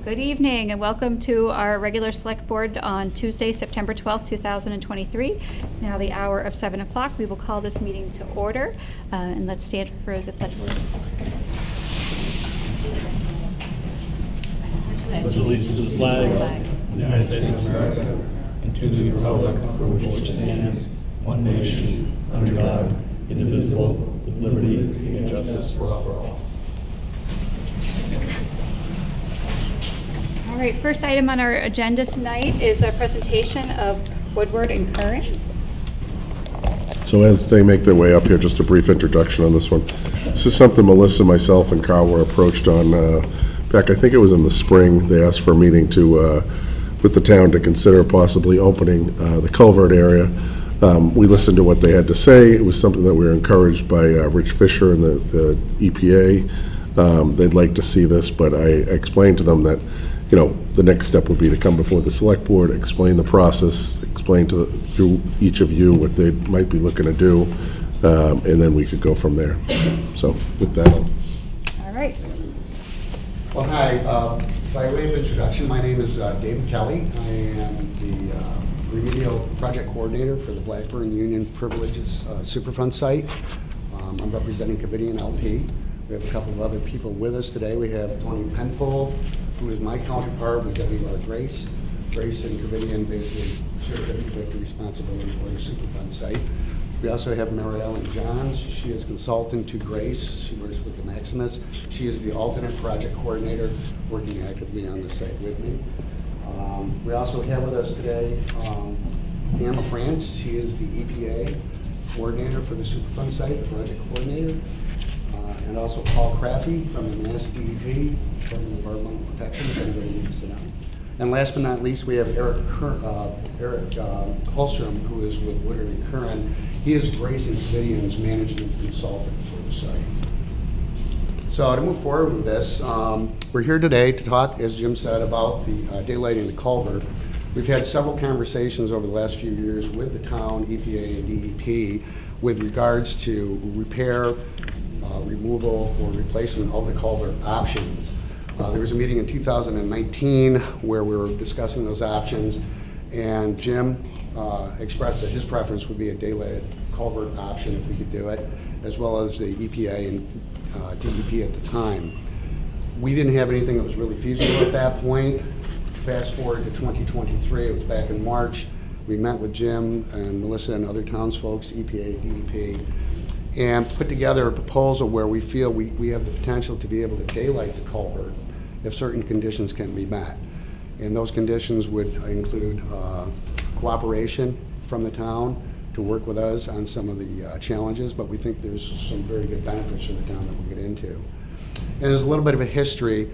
Good evening and welcome to our regular select board on Tuesday, September 12th, 2023. It's now the hour of 7 o'clock. We will call this meeting to order and let's stand for the pledge of allegiance. Pledge allegiance to the flag of the United States of America and to the republic for which it stands, one nation, under God, indivisible, with liberty and justice for all. All right, first item on our agenda tonight is a presentation of Woodward and Curran. So as they make their way up here, just a brief introduction on this one. This is something Melissa, myself, and Carl were approached on back, I think it was in the spring. They asked for a meeting to, with the town to consider possibly opening the culvert area. We listened to what they had to say. It was something that we were encouraged by Rich Fisher and the EPA. They'd like to see this, but I explained to them that the next step would be to come before the select board, explain the process, explain to each of you what they might be looking to do, and then we could go from there. So with that, All right. Well, hi. By way of introduction, my name is David Kelly. I am the remedial project coordinator for the Blackburn Union Privileges Superfund site. I'm representing Covidian LP. We have a couple of other people with us today. We have Tony Penfold, who is my counterpart with WR Grace. Grace and Covidian basically share 50-50 responsibility for the Superfund site. We also have Mary Ellen Johns. She is consultant to Grace. She works with the Maximus. She is the alternate project coordinator working actively on the site with me. We also have with us today Anne LaFrance. He is the EPA coordinator for the Superfund site, the project coordinator. And also Paul Craffey from the Mass DEP, from the Environmental Protection, if anybody needs to know. And last but not least, we have Eric Holstrom, who is with Woodward and Curran. He is Grace and Covidian's management consultant for the site. So to move forward with this, we're here today to talk, as Jim said, about the daylighting the culvert. We've had several conversations over the last few years with the town, EPA, and DEP with regards to repair, removal, or replacement of the culvert options. There was a meeting in 2019 where we were discussing those options, and Jim expressed that his preference would be a daylighted culvert option if we could do it, as well as the EPA and DEP at the time. We didn't have anything that was really feasible at that point. Fast forward to 2023, it was back in March. We met with Jim and Melissa and other townsfolk, EPA, DEP, and put together a proposal where we feel we have the potential to be able to daylight the culvert if certain conditions can be met. And those conditions would include cooperation from the town to work with us on some of the challenges, but we think there's some very good benefits for the town that we'll get into. And there's a little bit of a history.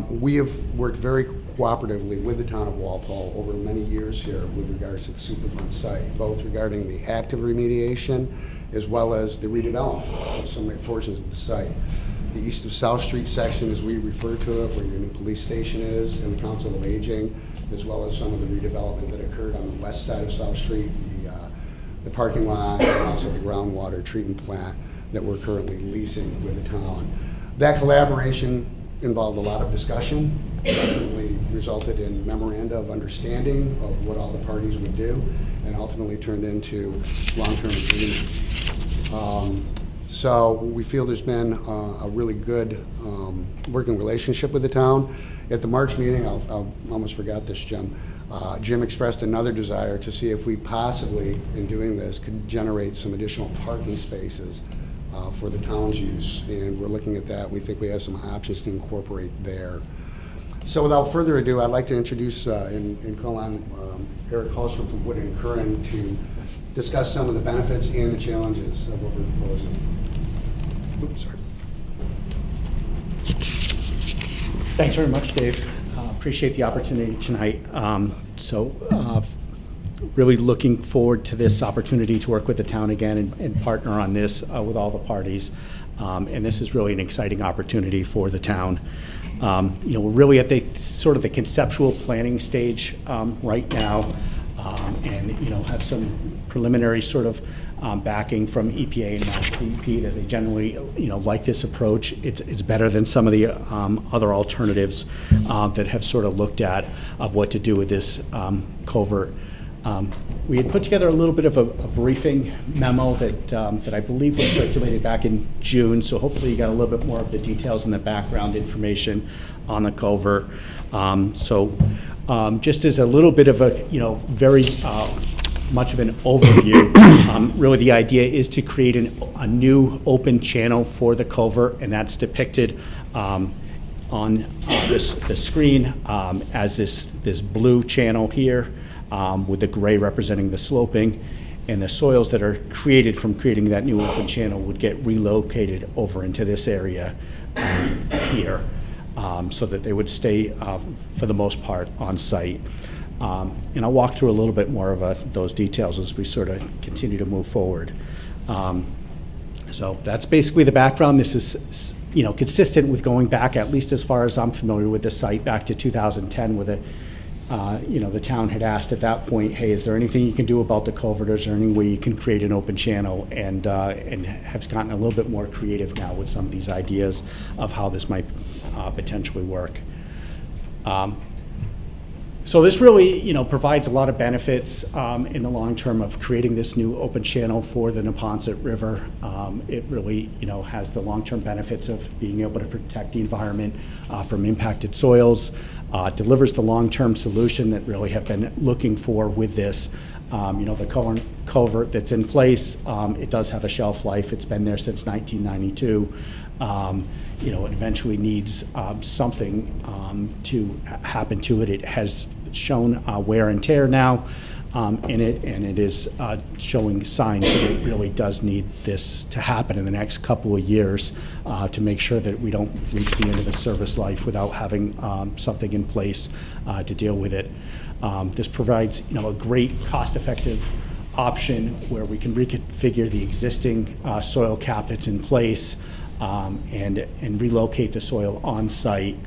We have worked very cooperatively with the town of Walpole over many years here with regards to the Superfund site, both regarding the active remediation as well as the redevelopment of some portions of the site. The east of South Street section, as we refer to it, where your new police station is, and the Council of Aging, as well as some of the redevelopment that occurred on the west side of South Street, the parking lot, and also the groundwater treatment plant that we're currently leasing with the town. That collaboration involved a lot of discussion, ultimately resulted in memoranda of understanding of what all the parties would do, and ultimately turned into long-term agreement. So we feel there's been a really good working relationship with the town. At the March meeting, I almost forgot this, Jim. Jim expressed another desire to see if we possibly, in doing this, could generate some additional parking spaces for the town's use, and we're looking at that. We think we have some options to incorporate there. So without further ado, I'd like to introduce and call on Eric Holstrom from Woodward and Curran to discuss some of the benefits and the challenges of what we're proposing. Oops, sorry. Thanks very much, Dave. Appreciate the opportunity tonight. Really looking forward to this opportunity to work with the town again and partner on this with all the parties. And this is really an exciting opportunity for the town. We're really at the sort of the conceptual planning stage right now, and have some preliminary sort of backing from EPA and Mass DEP that they generally, like this approach. It's better than some of the other alternatives that have sort of looked at of what to do with this culvert. We had put together a little bit of a briefing memo that I believe was circulated back in June, so hopefully you got a little bit more of the details and the background information on the culvert. Just as a little bit of a, very much of an overview, really the idea is to create a new open channel for the culvert, and that's depicted on the screen as this blue channel here, with the gray representing the sloping, and the soils that are created from creating that new open channel would get relocated over into this area here, so that they would stay, for the most part, on site. And I'll walk through a little bit more of those details as we sort of continue to move forward. So that's basically the background. This is, consistent with going back, at least as far as I'm familiar with the site, back to 2010, with the town had asked at that point, hey, is there anything you can do about the culvert? Is there any way you can create an open channel? And have gotten a little bit more creative now with some of these ideas of how this might potentially work. So this really, provides a lot of benefits in the long term of creating this new open channel for the Neponset River. It really, has the long-term benefits of being able to protect the environment from impacted soils, delivers the long-term solution that really have been looking for with this. The culvert that's in place, it does have a shelf life. It's been there since 1992. It eventually needs something to happen to it. It has shown wear and tear now in it, and it is showing signs that it really does need this to happen in the next couple of years to make sure that we don't reach the end of the service life without having something in place to deal with it. This provides, a great cost-effective option where we can reconfigure the existing soil cap that's in place and relocate the soil on site.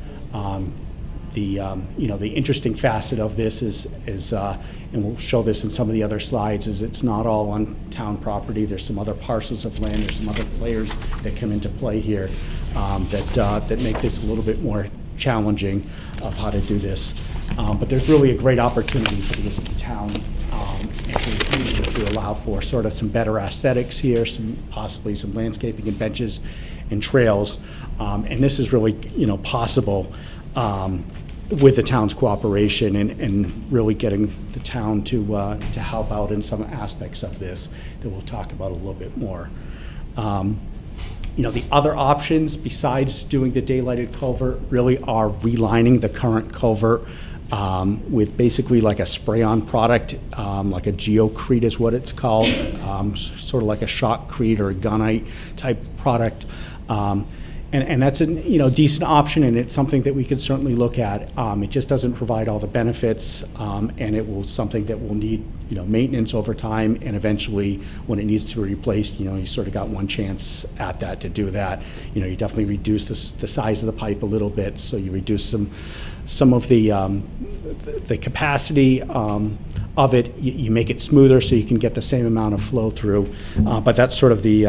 The interesting facet of this is and we'll show this in some of the other slides, is it's not all on town property. There's some other parcels of land, there's some other players that come into play here that make this a little bit more challenging of how to do this. But there's really a great opportunity for the town and for the community to allow for sort of some better aesthetics here, possibly some landscaping and benches and trails. And this is really, possible with the town's cooperation and really getting the town to help out in some aspects of this that we'll talk about a little bit more. The other options besides doing the daylighted culvert really are relining the current culvert with basically like a spray-on product, like a geocrete is what it's called, sort of like a shotcrete or a gunite type product. And that's a decent option, and it's something that we could certainly look at. It just doesn't provide all the benefits, and it will something that will need maintenance over time, and eventually when it needs to be replaced, you sort of got one chance at that to do that. You definitely reduce the size of the pipe a little bit, so you reduce some of the capacity of it. You make it smoother so you can get the same amount of flow through, but that's sort of the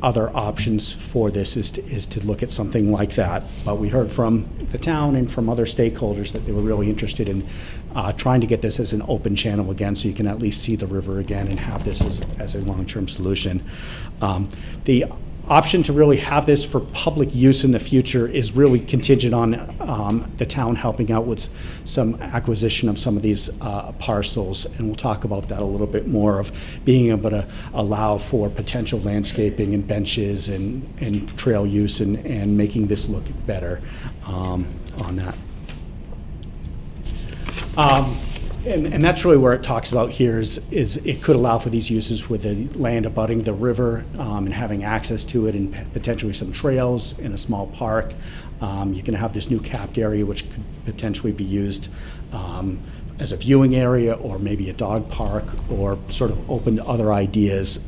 other options for this is to look at something like that. But we heard from the town and from other stakeholders that they were really interested in trying to get this as an open channel again, so you can at least see the river again and have this as a long-term solution. The option to really have this for public use in the future is really contingent on the town helping out with some acquisition of some of these parcels, and we'll talk about that a little bit more, of being able to allow for potential landscaping and benches and trail use and making this look better on that. And that's really where it talks about here is it could allow for these uses with the land abutting the river and having access to it, and potentially some trails in a small park. You can have this new capped area which could potentially be used as a viewing area, or maybe a dog park, or sort of open to other ideas.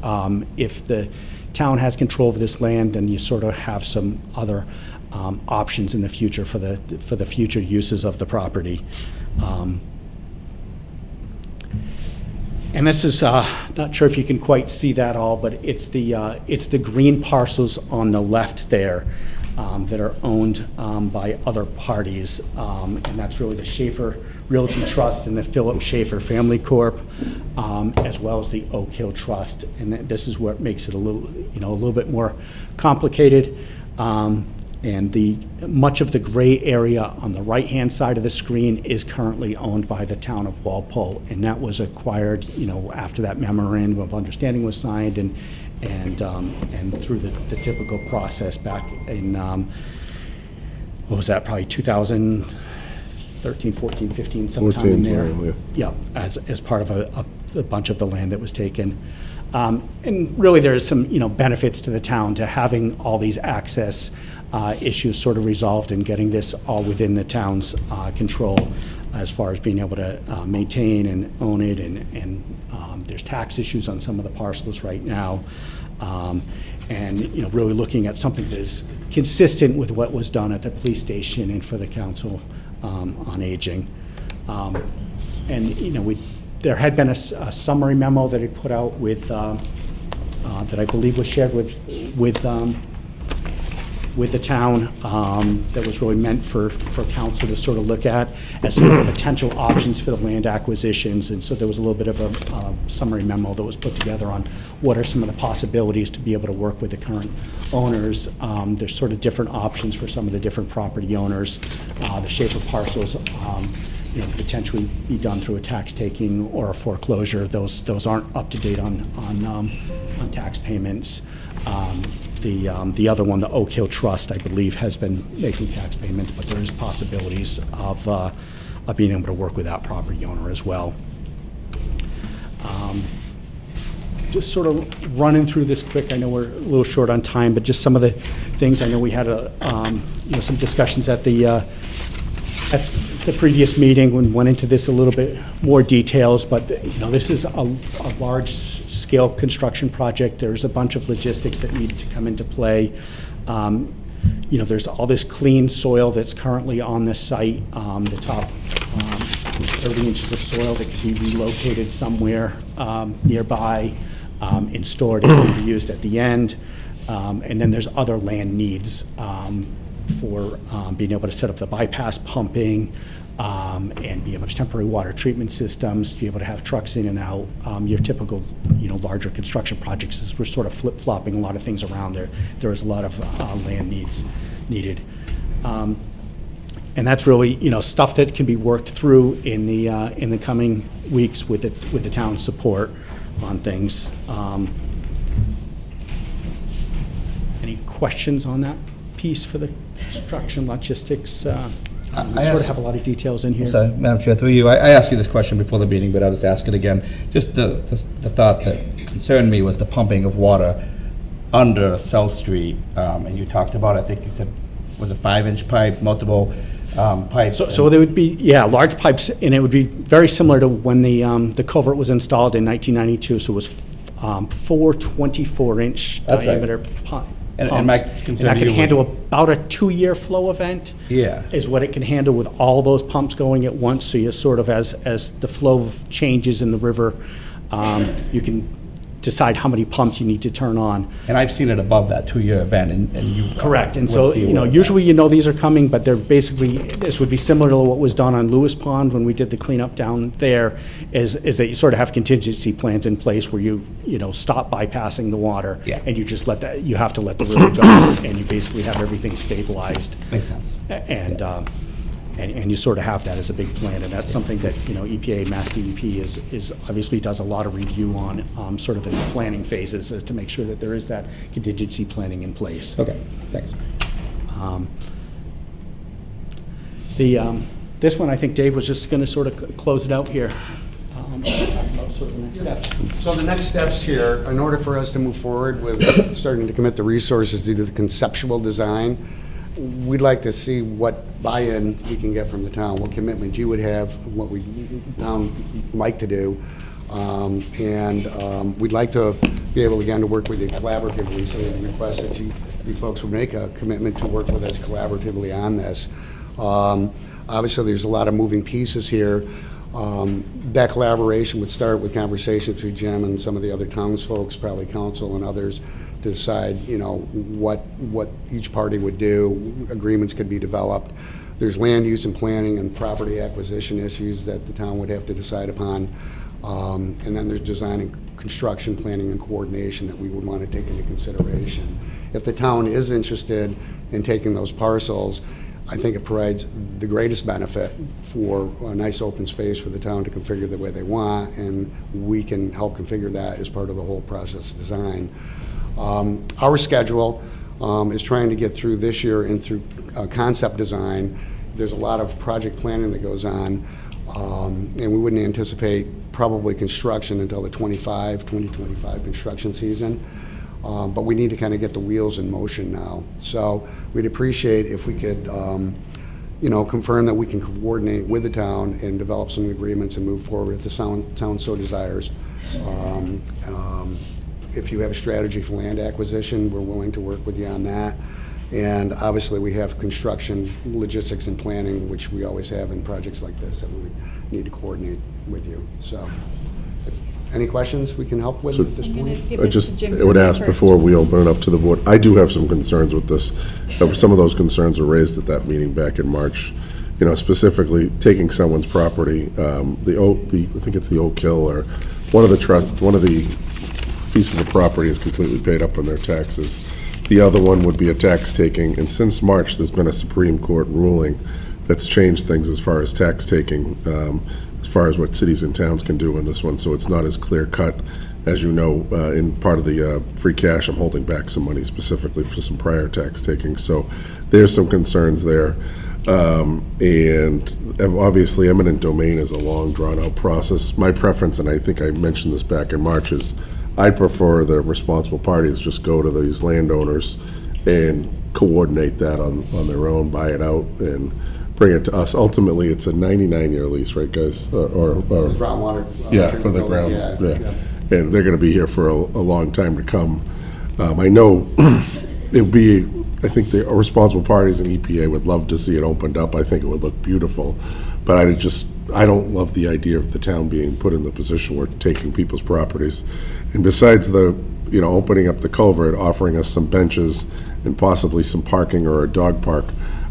If the town has control of this land, then you sort of have some other options in the future for the future uses of the property. And this is, not sure if you can quite see that all, but it's the green parcels on the left there that are owned by other parties. And that's really the Schaefer Realty Trust and the Philip Schaefer Family Corp., as well as the Oak Hill Trust. And this is what makes it a little bit more complicated. And much of the gray area on the right-hand side of the screen is currently owned by the town of Walpole, and that was acquired, after that memorandum of understanding was signed and through the typical process back in, what was that, probably 2013, 14, 15, sometime in 14, there. yeah. Yeah, as part of a bunch of the land that was taken. And really, there's some, benefits to the town to having all these access issues sort of resolved and getting this all within the town's control as far as being able to maintain and own it. And there's tax issues on some of the parcels right now. And, really looking at something that is consistent with what was done at the police station and for the Council on Aging. And, there had been a summary memo that he put out with, that I believe was shared with the town, that was really meant for council to sort of look at as sort of potential options for the land acquisitions. And so there was a little bit of a summary memo that was put together on what are some of the possibilities to be able to work with the current owners. There's sort of different options for some of the different property owners. The Schaefer parcels, potentially be done through a tax taking or a foreclosure. Those aren't up to date on tax payments. The other one, the Oak Hill Trust, I believe, has been making tax payments, but there is possibilities of being able to work with that property owner as well. Just sort of running through this quick. I know we're a little short on time, but just some of the things. I know we had some discussions at the previous meeting when we went into this a little bit more details, but this is a large-scale construction project. There's a bunch of logistics that need to come into play. There's all this clean soil that's currently on this site. The top 30 inches of soil that can be relocated somewhere nearby and stored and be used at the end. And then there's other land needs for being able to set up the bypass pumping and be able to temporary water treatment systems, to be able to have trucks in and out. Your typical, larger construction projects is we're sort of flip-flopping a lot of things around there. There is a lot of land needs needed. And that's really, stuff that can be worked through in the coming weeks with the town's support on things. Any questions on that piece for the construction logistics? We sort of have a lot of details in here. So, Madam Chair, through you, I asked you this question before the meeting, but I'll just ask it again. Just the thought that concerned me was the pumping of water under South Street, and you talked about, I think you said, was it 5-inch pipes, multiple pipes? So there would be, large pipes, and it would be very similar to when the culvert was installed in 1992. So it was 4 24-inch diameter pumps. And my And concern that to can you was- handle about a 2-year flow event. Yeah. Is what it can handle with all those pumps going at once. So you sort of, as the flow changes in the river, you can decide how many pumps you need to turn on. And I've seen it above that 2-year event, and you. Correct, and so, would be aware of that. usually these are coming, but they're basically, this would be similar to what was done on Lewis Pond when we did the cleanup down there, is that you sort of have contingency plans in place where you stop bypassing the water. Yeah. And you just you have to let the river go, and you basically have everything stabilized. Makes sense. And you sort of have that as a big plan, and that's something that, EPA, Mass DEP is obviously does a lot of review on, sort of in the planning phases, as to make sure that there is that contingency planning in place. Okay, thanks. This one, I think Dave was just going to sort of close it out here. Talk about sort of the next step. So the next steps here, in order for us to move forward with starting to commit the resources to do the conceptual design, we'd like to see what buy-in we can get from the town, what commitment you would have, what we town like to do. We'd like to be able, again, to work with you collaboratively, so we request that you folks would make a commitment to work with us collaboratively on this. Obviously, there's a lot of moving pieces here. That collaboration would start with conversations between Jim and some of the other townsfolk, probably council and others, to decide, what each party would do. Agreements could be developed. There's land use and planning and property acquisition issues that the town would have to decide upon. And then there's design and construction, planning and coordination that we would want to take into consideration. If the town is interested in taking those parcels, I think it provides the greatest benefit for a nice open space for the town to configure the way they want, and we can help configure that as part of the whole process design. Our schedule is trying to get through this year and through concept design. There's a lot of project planning that goes on, and we wouldn't anticipate probably construction until the 2025 construction season. But we need to kind of get the wheels in motion now. So we'd appreciate if we could, confirm that we can coordinate with the town and develop some agreements and move forward if the town so desires. If you have a strategy for land acquisition, we're willing to work with you on that. And obviously, we have construction, logistics, and planning, which we always have in projects like this that we would need to coordinate with you. So, any questions we can help with at this point? I would ask before we open it up to the board, I do have some concerns with this. Some of those concerns were raised at that meeting back in March. Specifically taking someone's property, I think it's the Oak Hill, or one of the pieces of property is completely paid up on their taxes. The other one would be a tax taking, and since March, there's been a Supreme Court ruling that's changed things as far as tax taking, as far as what cities and towns can do in this one, so it's not as clear cut. As you know, in part of the free cash, I'm holding back some money specifically for some prior tax taking, so there's some concerns there. And obviously eminent domain is a long drawn-out process. My preference, and I think I mentioned this back in March, is I'd prefer the responsible parties just go to these landowners and coordinate that on their own, buy it out, and bring it to us. Ultimately, it's a 99-year lease, right, guys? Or Groundwater. yeah, for the ground. Yeah. And they're going to be here for a long time to come. I know it would be, I think the responsible parties and EPA would love to see it opened up. I think it would look beautiful. But I don't love the idea of the town being put in the position where taking people's properties. And besides the, opening up the culvert, offering us some benches and possibly some parking or a dog park,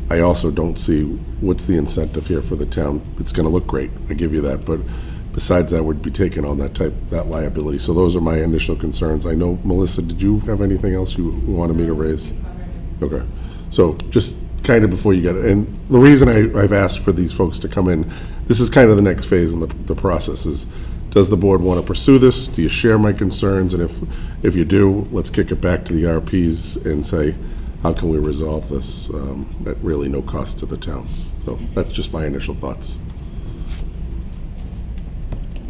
I also don't see what's the incentive here for the town. It's going to look great, I give you that, but besides that, would be taking on that liability. So those are my initial concerns. I know, Melissa, did you have anything else you wanted me to raise? Okay, so just kind of before you get it, and the reason I've asked for these folks to come in, this is kind of the next phase in the process is, does the board want to pursue this? Do you share my concerns? And if you do, let's kick it back to the RPs and say, how can we resolve this at really no cost to the town? So that's just my initial thoughts.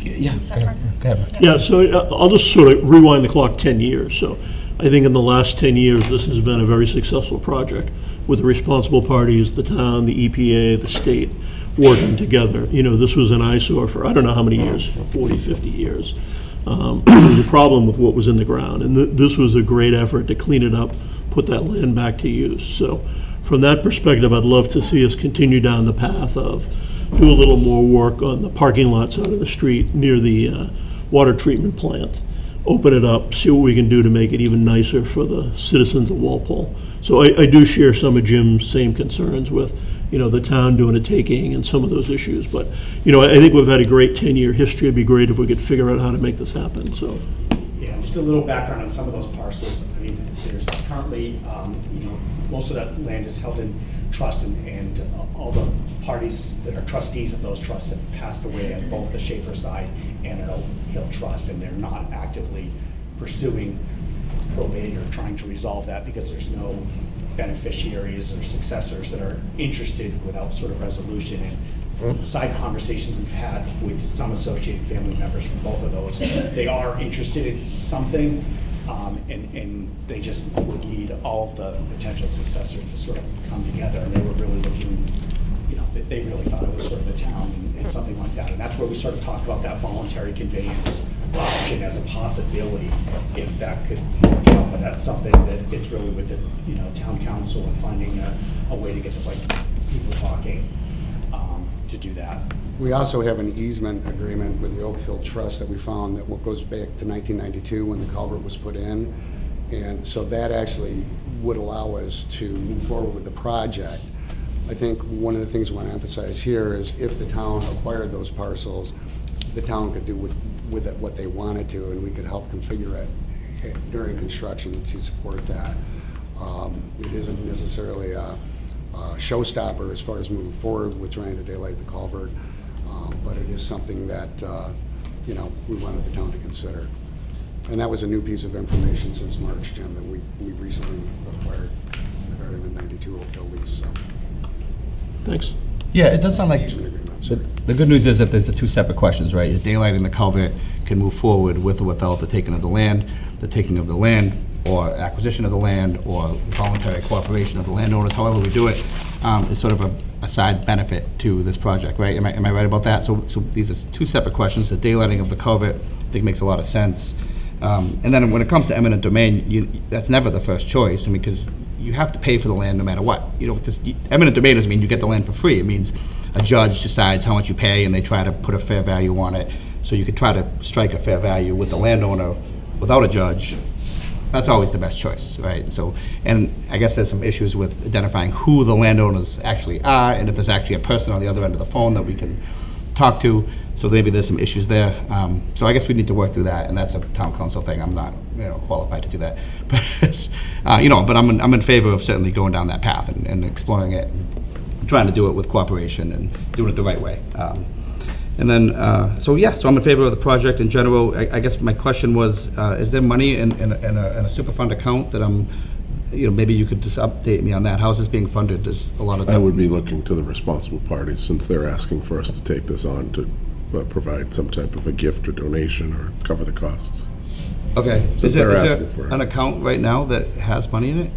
Yeah, go ahead. Yeah, so I'll just sort of rewind the clock 10 years. So I think in the last 10 years, this has been a very successful project with the responsible parties, the town, the EPA, the state, working together. This was an eyesore for I don't know how many years, 40, 50 years. There was a problem with what was in the ground, and this was a great effort to clean it up, put that land back to use. So from that perspective, I'd love to see us continue down the path of do a little more work on the parking lot side of the street near the water treatment plant. Open it up, see what we can do to make it even nicer for the citizens of Walpole. So I do share some of Jim's same concerns with, the town doing a taking and some of those issues. But, I think we've had a great 10-year history. It'd be great if we could figure out how to make this happen, so. Yeah, just a little background on some of those parcels. I mean, there's currently, most of that land is held in trust, and all the parties that are trustees of those trusts have passed away on both the Schaefer side and an Oak Hill Trust, and they're not actively pursuing probate or trying to resolve that because there's no beneficiaries or successors that are interested without sort of resolution. And side conversations we've had with some associated family members from both of those, they are interested in something, and they just would need all of the potential successors to sort of come together. And they were really looking, they really thought it was sort of the town and something like that. And that's where we sort of talked about that voluntary conveyance option as a possibility, if that could work out. But that's something that it's really with the town council and finding a way to get the right people talking to to do that. We also have an easement agreement with the Oak Hill Trust that we found that goes back to 1992 when the culvert was put in. And so that actually would allow us to move forward with the project. I think one of the things we want to emphasize here is if the town acquired those parcels, the town could do with it what they wanted to, and we could help configure it during construction to support that. It isn't necessarily a showstopper as far as moving forward with trying to daylight the culvert, but it is something that, we wanted the town to consider. And that was a new piece of information since March, Jim, that we recently acquired regarding the 92 Oak Hill lease, so. Thanks. Yeah, it does sound like, Easement agreement, the sorry. the good news is that there's the two separate questions, right? The daylighting the culvert can move forward with or without the taking of the land, or acquisition of the land, or voluntary cooperation of the landowners, however we do it, is sort of a side benefit to this project, right? Am I right about that? So these are two separate questions. The daylighting of the culvert, I think, makes a lot of sense. And then when it comes to eminent domain, that's never the first choice, because you have to pay for the land no matter what. Eminent domain doesn't mean you get the land for free. It means a judge decides how much you pay, and they try to put a fair value on it. So you could try to strike a fair value with the landowner without a judge. That's always the best choice, right? So, and I guess there's some issues with identifying who the landowners actually are, and if there's actually a person on the other end of the phone that we can talk to. So maybe there's some issues there. So I guess we need to work through that, and that's a town council thing. I'm not, qualified to do that. But I'm in favor of certainly going down that path and exploring it, and trying to do it with cooperation and doing it the right way. So I'm in favor of the project in general. I guess my question was, is there money in a Superfund account that maybe you could just update me on that? How is this being funded? There's a lot of. I would be looking to the responsible parties, since they're asking for us to take this on, to provide some type of a gift or donation or cover the costs. Okay. Since Is they're there asking for it. an account right now that has money in it?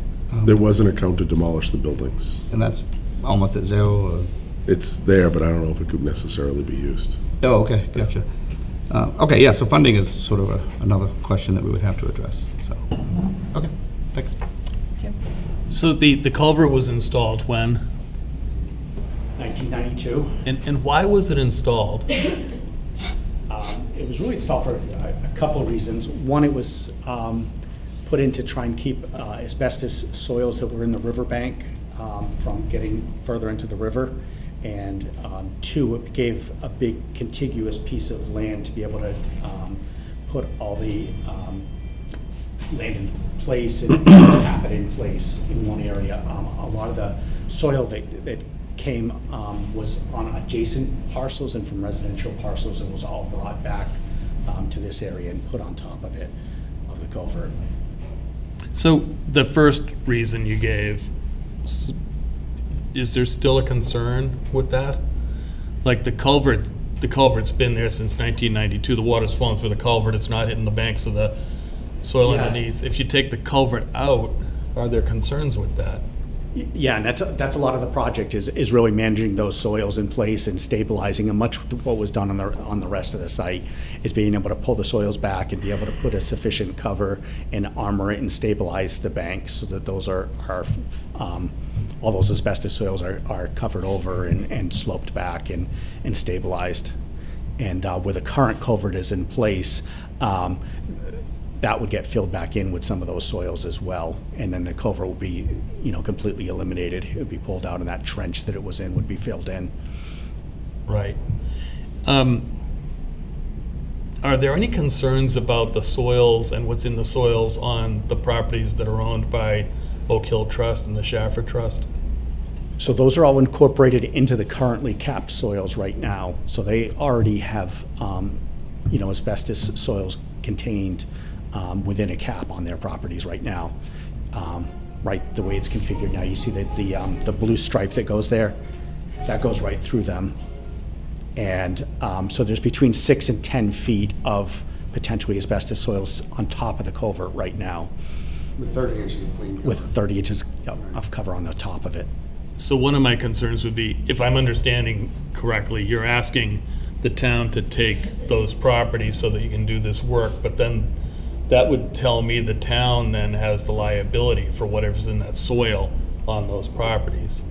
There was an account to demolish the buildings. And that's almost at zero? Or? It's there, but I don't know if it could necessarily be used. Oh, okay, gotcha. Okay, yeah, so funding is sort of another question that we would have to address, so. Okay, thanks. So the culvert was installed when? 1992. And why was it installed? It was really installed for a couple of reasons. One, it was put in to try and keep asbestos soils that were in the riverbank from getting further into the river. And two, it gave a big contiguous piece of land to be able to put all the land in place and have it in place in one area. A lot of the soil that came was on adjacent parcels and from residential parcels, and was all brought back to this area and put on top of it, of the culvert. So the first reason you gave, is there still a concern with that? Like the culvert's been there since 1992. The water's flowing through the culvert. It's not hitting the banks of the soil Yeah. underneath. If you take the culvert out, are there concerns with that? Yeah, and that's a lot of the project is really managing those soils in place and stabilizing, and much of what was done on the rest of the site is being able to pull the soils back and be able to put a sufficient cover and armor it and stabilize the banks so that those are all those asbestos soils are covered over and sloped back and stabilized. And where the current culvert is in place, that would get filled back in with some of those soils as well. And then the culvert will be, completely eliminated. It would be pulled out, and that trench that it was in would be filled in. Right. Are there any concerns about the soils and what's in the soils on the properties that are owned by Oak Hill Trust and the Schaffer Trust? So those are all incorporated into the currently capped soils right now. So they already have, asbestos soils contained within a cap on their properties right now. Right, the way it's configured now, you see that the blue stripe that goes there, that goes right through them. And so there's between 6 and 10 feet of potentially asbestos soils on top of the culvert right now, With 30 inches of clean cover. with 30 inches of cover on the top of it. So one of my concerns would be, if I'm understanding correctly, you're asking the town to take those properties so that you can do this work, but then that would tell me the town then has the liability for whatever's in that soil on those properties.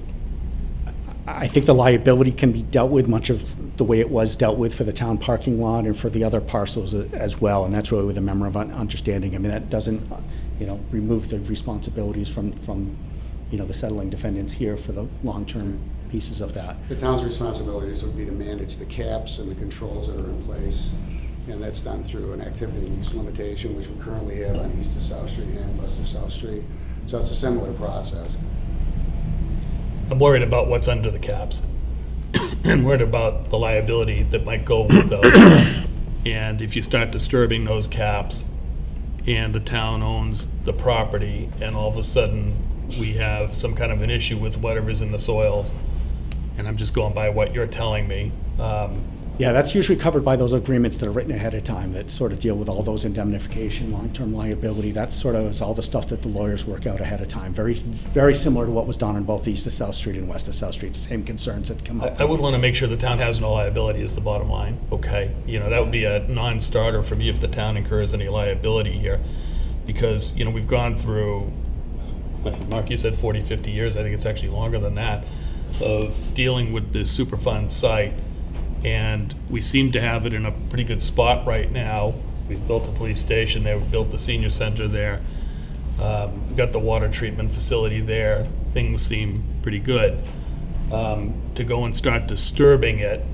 I think the liability can be dealt with much of the way it was dealt with for the town parking lot and for the other parcels as well, and that's really with a memorandum of understanding. I mean, that doesn't, remove the responsibilities from, the settling defendants here for the long-term pieces of that. The town's responsibilities would be to manage the caps and the controls that are in place, and that's done through an activity and use limitation, which we currently have on East to South Street and West to South Street. So it's a similar process. I'm worried about what's under the caps. I'm worried about the liability that might go with those. And if you start disturbing those caps and the town owns the property and all of a sudden we have some kind of an issue with whatever's in the soils, and I'm just going by what you're telling me, Yeah, that's usually covered by those agreements that are written ahead of time that sort of deal with all those indemnification, long-term liability. That sort of is all the stuff that the lawyers work out ahead of time. Very, very similar to what was done on both East to South Street and West to South Street, the same concerns that come up. I would want to make sure the town has no liability is the bottom line, okay? That would be a non-starter for me if the town incurs any liability here. Because, we've gone through, Mark, you said 40, 50 years, I think it's actually longer than that, of dealing with this Superfund site. And we seem to have it in a pretty good spot right now. We've built a police station there, we've built the senior center there. We've got the water treatment facility there. Things seem pretty good. To go and start disturbing it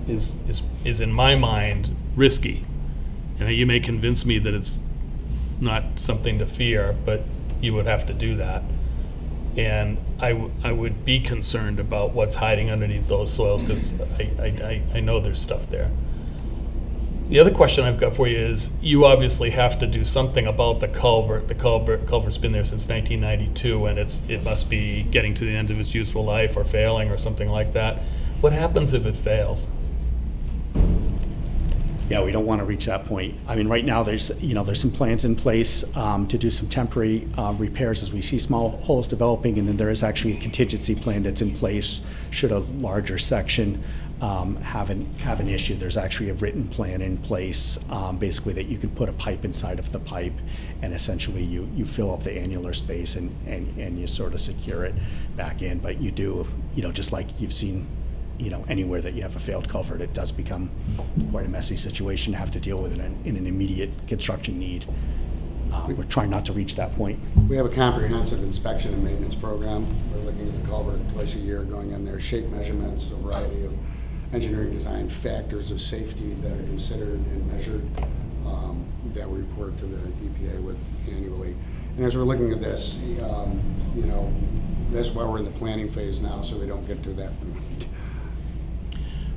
is in my mind risky. And you may convince me that it's not something to fear, but you would have to do that. And I would be concerned about what's hiding underneath those soils, because I know there's stuff there. The other question I've got for you is, you obviously have to do something about the culvert. The culvert's been there since 1992, and it must be getting to the end of its useful life or failing or something like that. What happens if it fails? Yeah, we don't want to reach that point. I mean, right now, there's some plans in place to do some temporary repairs as we see small holes developing, and then there is actually a contingency plan that's in place should a larger section have an issue. There's actually a written plan in place, basically that you can put a pipe inside of the pipe, and essentially you fill up the annular space and you sort of secure it back in. But you do, just like you've seen, anywhere that you have a failed culvert, it does become quite a messy situation to have to deal with in an immediate construction need. We're trying not to reach that point. We have a comprehensive inspection and maintenance program. We're looking at the culvert twice a year, going in there, shape measurements, a variety of engineering design factors of safety that are considered and measured that we report to the EPA with annually. And as we're looking at this, that's why we're in the planning phase now, so we don't get to that point.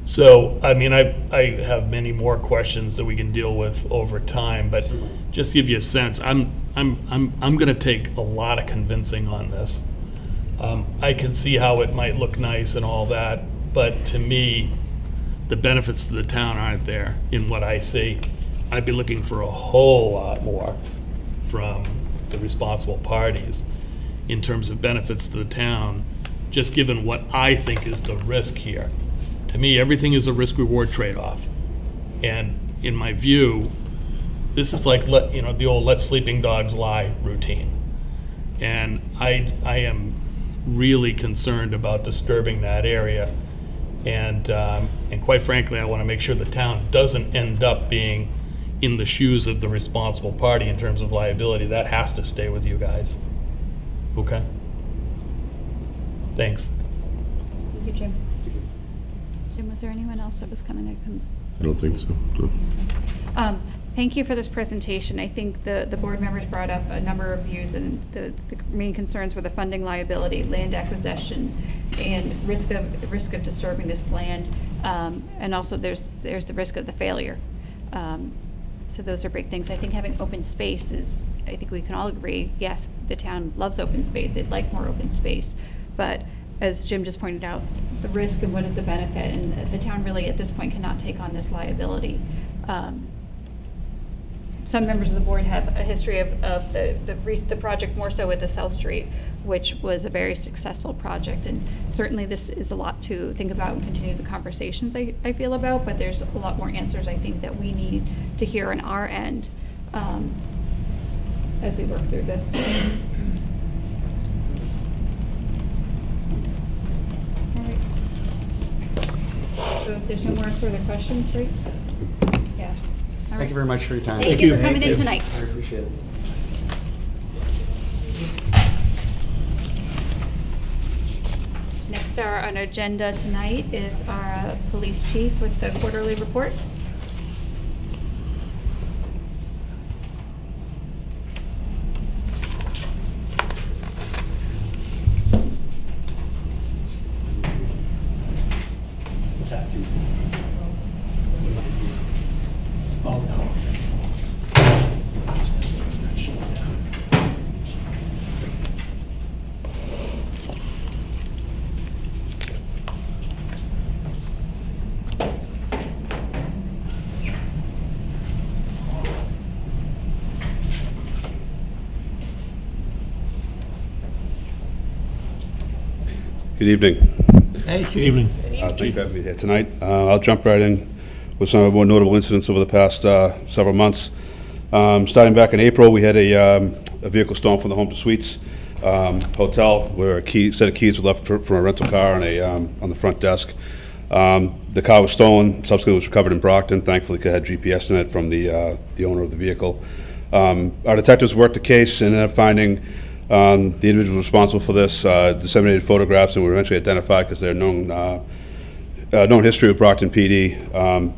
So, I mean, I have many more questions that we can deal with over time, but just to give you a sense, I'm going to take a lot of convincing on this. I can see how it might look nice and all that, but to me, the benefits to the town aren't there in what I see. I'd be looking for a whole lot more from the responsible parties in terms of benefits to the town, just given what I think is the risk here. To me, everything is a risk-reward trade-off. And in my view, this is like, the old let sleeping dogs lie routine. And I am really concerned about disturbing that area. And quite frankly, I want to make sure the town doesn't end up being in the shoes of the responsible party in terms of liability. That has to stay with you guys. Okay? Thanks. Thank you, Jim. Jim, was there anyone else that was coming? I don't think so. No. Thank you for this presentation. I think the board members brought up a number of views, and the main concerns were the funding liability, land acquisition, and risk of disturbing this land, and also there's the risk of the failure. So those are big things. I think having open space I think we can all agree, yes, the town loves open space. They'd like more open space, but as Jim just pointed out, the risk and what is the benefit, and the town really at this point cannot take on this liability. Some members of the board have a history of the project more so with the South Street, which was a very successful project, and certainly this is a lot to think about and continue the conversations I feel about, but there's a lot more answers I think that we need to hear on our end as we work through this. So if there's no more further questions, right? Yeah. All Thank right. you very much for your time. Thank you for coming in tonight. I appreciate it. Next on our agenda tonight is our police chief with the quarterly report. What's that? Oh, no. Good evening. Good evening. Thank you for having me here tonight. I'll jump right in with some of the more notable incidents over the past several months. Starting back in April, we had a vehicle stolen from the Home to Suites hotel, where a set of keys were left from a rental car on the front desk. The car was stolen, subsequently was recovered in Brockton. Thankfully, it had GPS in it from the owner of the vehicle. Our detectives worked the case and ended up finding the individuals responsible for this, disseminated photographs, and were eventually identified because they're known history with Brockton PD.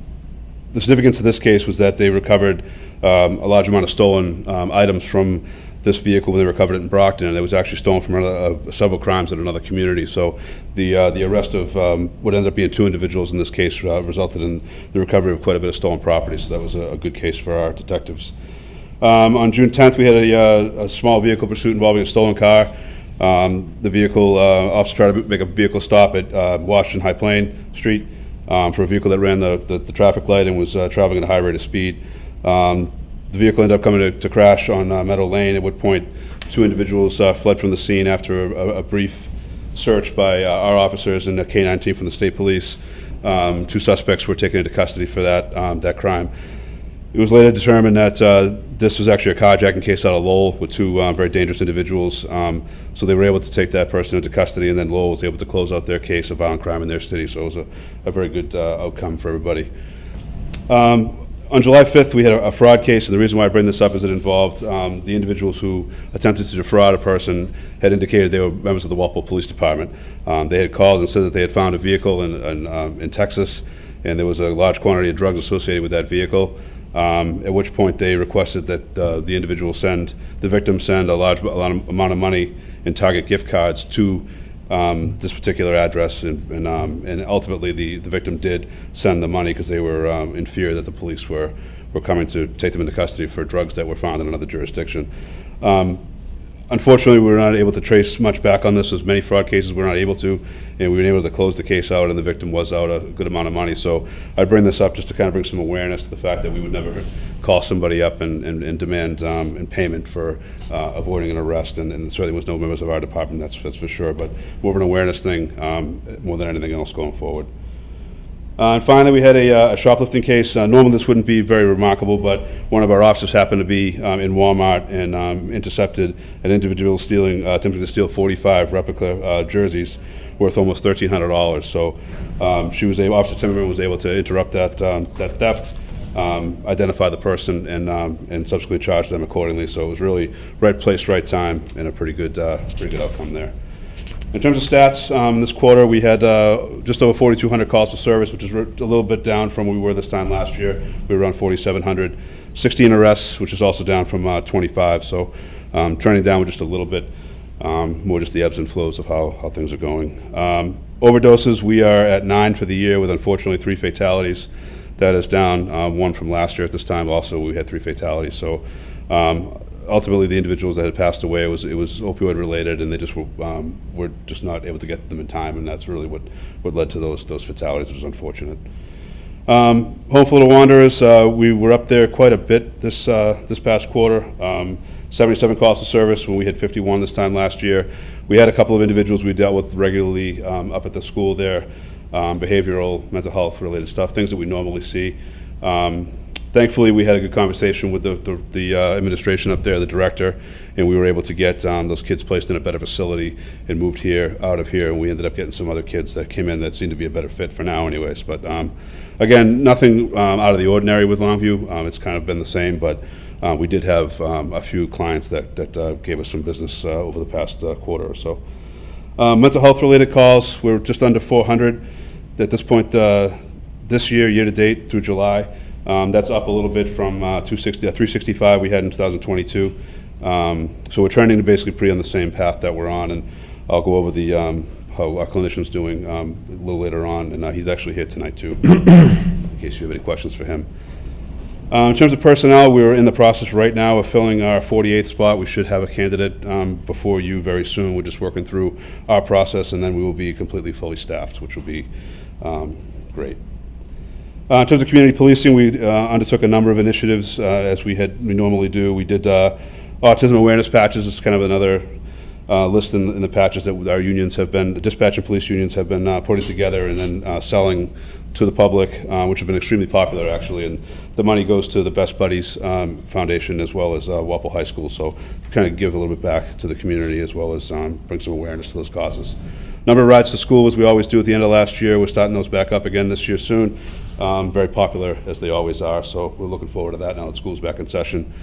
The significance of this case was that they recovered a large amount of stolen items from this vehicle when they recovered it in Brockton, and it was actually stolen from several crimes in another community. So the arrest of what ended up being 2 individuals in this case resulted in the recovery of quite a bit of stolen property, so that was a good case for our detectives. On June 10th, we had a small vehicle pursuit involving a stolen car. The vehicle officer tried to make a vehicle stop at Washington High Plain Street for a vehicle that ran the traffic light and was traveling at a high rate of speed. The vehicle ended up coming to crash on Meadow Lane, at which point 2 individuals fled from the scene after a brief search by our officers and a K-9 team from the state police. 2 suspects were taken into custody for that crime. It was later determined that this was actually a carjacking case out of Lowell with 2 very dangerous individuals. So they were able to take that person into custody, and then Lowell was able to close out their case of violent crime in their city. So it was a very good outcome for everybody. On July 5th, we had a fraud case, and the reason why I bring this up is it involved the individuals who attempted to defraud a person had indicated they were members of the Walpole Police Department. They had called and said that they had found a vehicle in Texas, and there was a large quantity of drugs associated with that vehicle. At which point they requested that the victim send a large amount of money in Target gift cards to this particular address, and ultimately the victim did send the money because they were in fear that the police were coming to take them into custody for drugs that were found in another jurisdiction. Unfortunately, we were not able to trace much back on this. As many fraud cases, we were not able to, and we were able to close the case out, and the victim was out a good amount of money. So I bring this up just to kind of bring some awareness to the fact that we would never call somebody up and demand in payment for avoiding an arrest, and certainly was no members of our department, that's for sure, but more of an awareness thing more than anything else going forward. And finally, we had a shoplifting case. Normally, this wouldn't be very remarkable, but one of our officers happened to be in Walmart and intercepted an individual attempting to steal 45 replica jerseys worth almost $1,300. So Officer Timmerman was able to interrupt that theft, identify the person, and subsequently charge them accordingly. So it was really right place, right time, and a pretty good outcome there. In terms of stats, this quarter we had just over 4,200 calls to service, which is a little bit down from where we were this time last year. We were around 4,700. 16 arrests, which is also down from 25, so trending down with just a little bit, more just the ebbs and flows of how things are going. Overdoses, we are at 9 for the year with unfortunately 3 fatalities. That is down 1 from last year at this time. Also, we had 3 fatalities. So ultimately, the individuals that had passed away, it was opioid related, and they just were just not able to get them in time, and that's really what led to those fatalities, which is unfortunate. Home for Little Wanderers, we were up there quite a bit this past quarter. 77 calls to service when we had 51 this time last year. We had a couple of individuals we dealt with regularly up at the school there, behavioral, mental health related stuff, things that we normally see. Thankfully, we had a good conversation with the administration up there, the director, and we were able to get those kids placed in a better facility and moved out of here, and we ended up getting some other kids that came in that seemed to be a better fit for now anyways. But again, nothing out of the ordinary with Longview. It's kind of been the same, but we did have a few clients that gave us some business over the past quarter or so. Mental health related calls, we're just under 400 at this point this year to date through July. That's up a little bit from 365 we had in 2022. So we're trending to basically pretty on the same path that we're on, and I'll go over how our clinician's doing a little later on, and he's actually here tonight too, in case you have any questions for him. In terms of personnel, we're in the process right now of filling our 48th spot. We should have a candidate before you very soon. We're just working through our process, and then we will be completely fully staffed, which will be great. In terms of community policing, we undertook a number of initiatives as we normally do. We did autism awareness patches. It's kind of another list in the patches that our unions have been, the dispatch and police unions have been putting together and then selling to the public, which have been extremely popular actually. And the money goes to the Best Buddies Foundation as well as Walpole High School. So kind of give a little bit back to the community as well as bring some awareness to those causes. Number of rides to school, as we always do at the end of last year. We're starting those back up again this year soon. Very popular, as they always are, so we're looking forward to that now that school's back in session.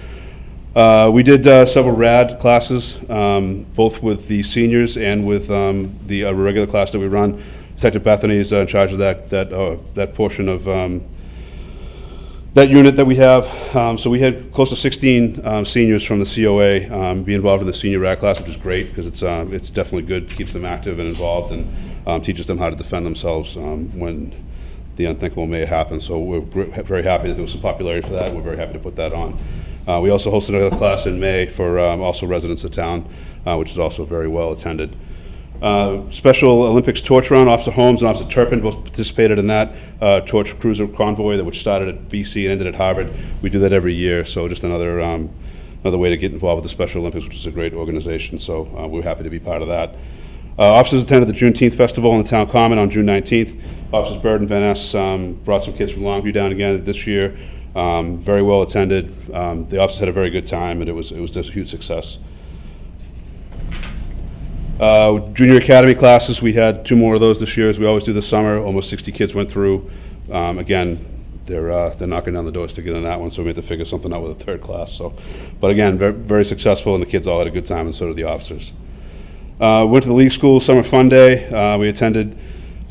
We did several RAD classes, both with the seniors and with the regular class that we run. Detective Bethany is in charge of that portion of that unit that we have. So we had close to 16 seniors from the COA be involved in the senior RAD class, which is great because it's definitely good, keeps them active and involved, and teaches them how to defend themselves when the unthinkable may happen. So we're very happy that there was some popularity for that, and we're very happy to put that on. We also hosted another class in May for also residents of town, which is also very well attended. Special Olympics torch run, Officer Holmes and Officer Turpin both participated in that torch cruiser convoy which started at BC and ended at Harvard. We do that every year, so just another way to get involved with the Special Olympics, which is a great organization, so we're happy to be part of that. Officers attended the Juneteenth Festival in the Town Common on June 19th. Officers Bird and Van Ness brought some kids from Longview down again this year. Very well attended. The officers had a very good time, and it was just a huge success. Junior Academy classes, we had 2 more of those this year, as we always do this summer. Almost 60 kids went through. Again, they're knocking down the doors to get in that one, so we had to figure something out with a 3rd class. So, but again, very, very successful, and the kids all had a good time, and so did the officers. Went to the League School Summer Fun Day. We attended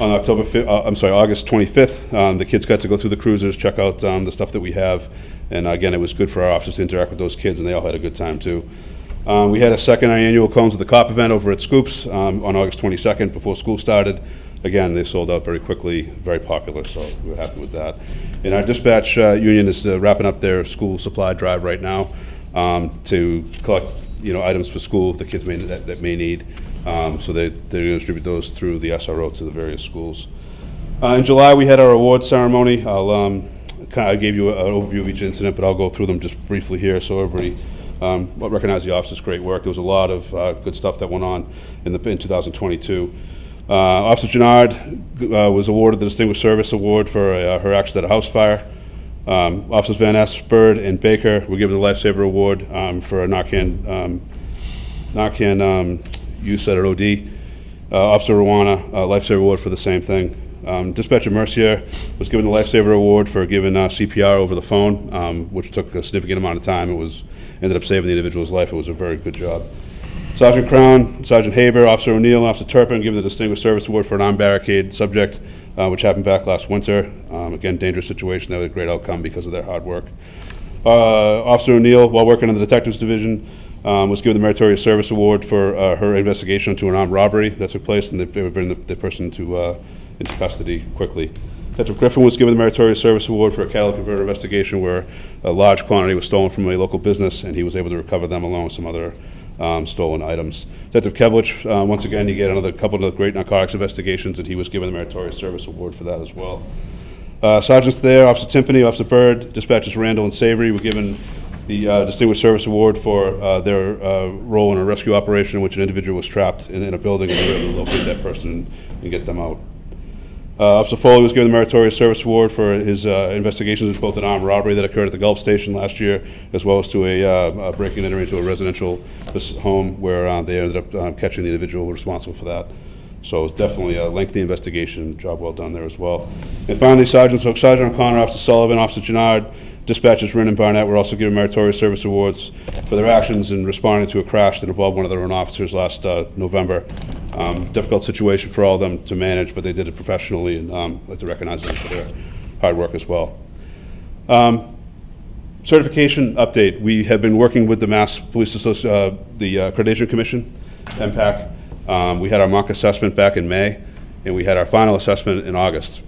on August 25th. The kids got to go through the cruisers, check out the stuff that we have, and again, it was good for our officers to interact with those kids, and they all had a good time too. We had a second annual Cones of the Cop event over at Scoops on August 22nd before school started. Again, they sold out very quickly, very popular, so we were happy with that. And our dispatch union is wrapping up their school supply drive right now to collect items for school the kids that may need. So they're going to distribute those through the SRO to the various schools. In July, we had our award ceremony. I gave you an overview of each incident, but I'll go through them just briefly here so everybody recognize the officers' great work. There was a lot of good stuff that went on in 2022. Officer Gennard was awarded the Distinguished Service Award for her actions at a house fire. Officers Van Ness, Bird, and Baker were given the Lifesaver Award for a Narcan use at an OD. Officer Rwana, Lifesaver Award for the same thing. Dispatcher Mercier was given the Lifesaver Award for giving CPR over the phone, which took a significant amount of time. Ended up saving the individual's life. It was a very good job. Sergeant Crown, Sergeant Haber, Officer O'Neill, and Officer Turpin given the Distinguished Service Award for an armed barricade subject, which happened back last winter. Again, dangerous situation. They had a great outcome because of their hard work. Officer O'Neill, while working in the Detectives Division, was given the Meritorious Service Award for her investigation into an armed robbery that took place, and they would bring the person into custody quickly. Detective Griffin was given the Meritorious Service Award for a catalytic converter investigation where a large quantity was stolen from a local business, and he was able to recover them along with some other stolen items. Detective Kevlich, once again, he got another couple of great narcotics investigations, and he was given the Meritorious Service Award for that as well. Sergeants there, Officer Timpany, Officer Bird, Dispatchers Randall and Savory were given the Distinguished Service Award for their role in a rescue operation in which an individual was trapped in a building, and they were able to locate that person and get them out. Officer Foley was given the Meritorious Service Award for his investigations into both an armed robbery that occurred at the Gulf Station last year, as well as to a breaking and entering into a residential home where they ended up catching the individual responsible for that. So it was definitely a lengthy investigation, job well done there as well. And finally, Sergeant O'Connor, Officer Sullivan, Officer Gennard, Dispatchers Wren and Barnett were also given Meritorious Service Awards for their actions in responding to a crash that involved one of their own officers last November. Difficult situation for all of them to manage, but they did it professionally, and I'd like to recognize them for their hard work as well. Certification update. We have been working with the Mass Police Association, the Accreditation Commission, MPAC. We had our mock assessment back in May, and we had our final assessment in August.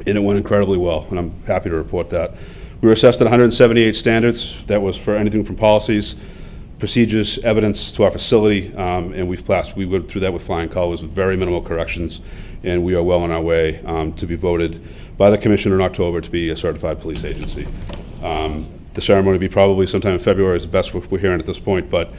And it went incredibly well, and I'm happy to report that. We were assessed at 178 standards. That was for anything from policies, procedures, evidence to our facility, and we've passed. We went through that with flying colors with very minimal corrections, and we are well on our way to be voted by the Commission in October to be a certified police agency. The ceremony will be probably sometime in February is the best we're hearing at this point, but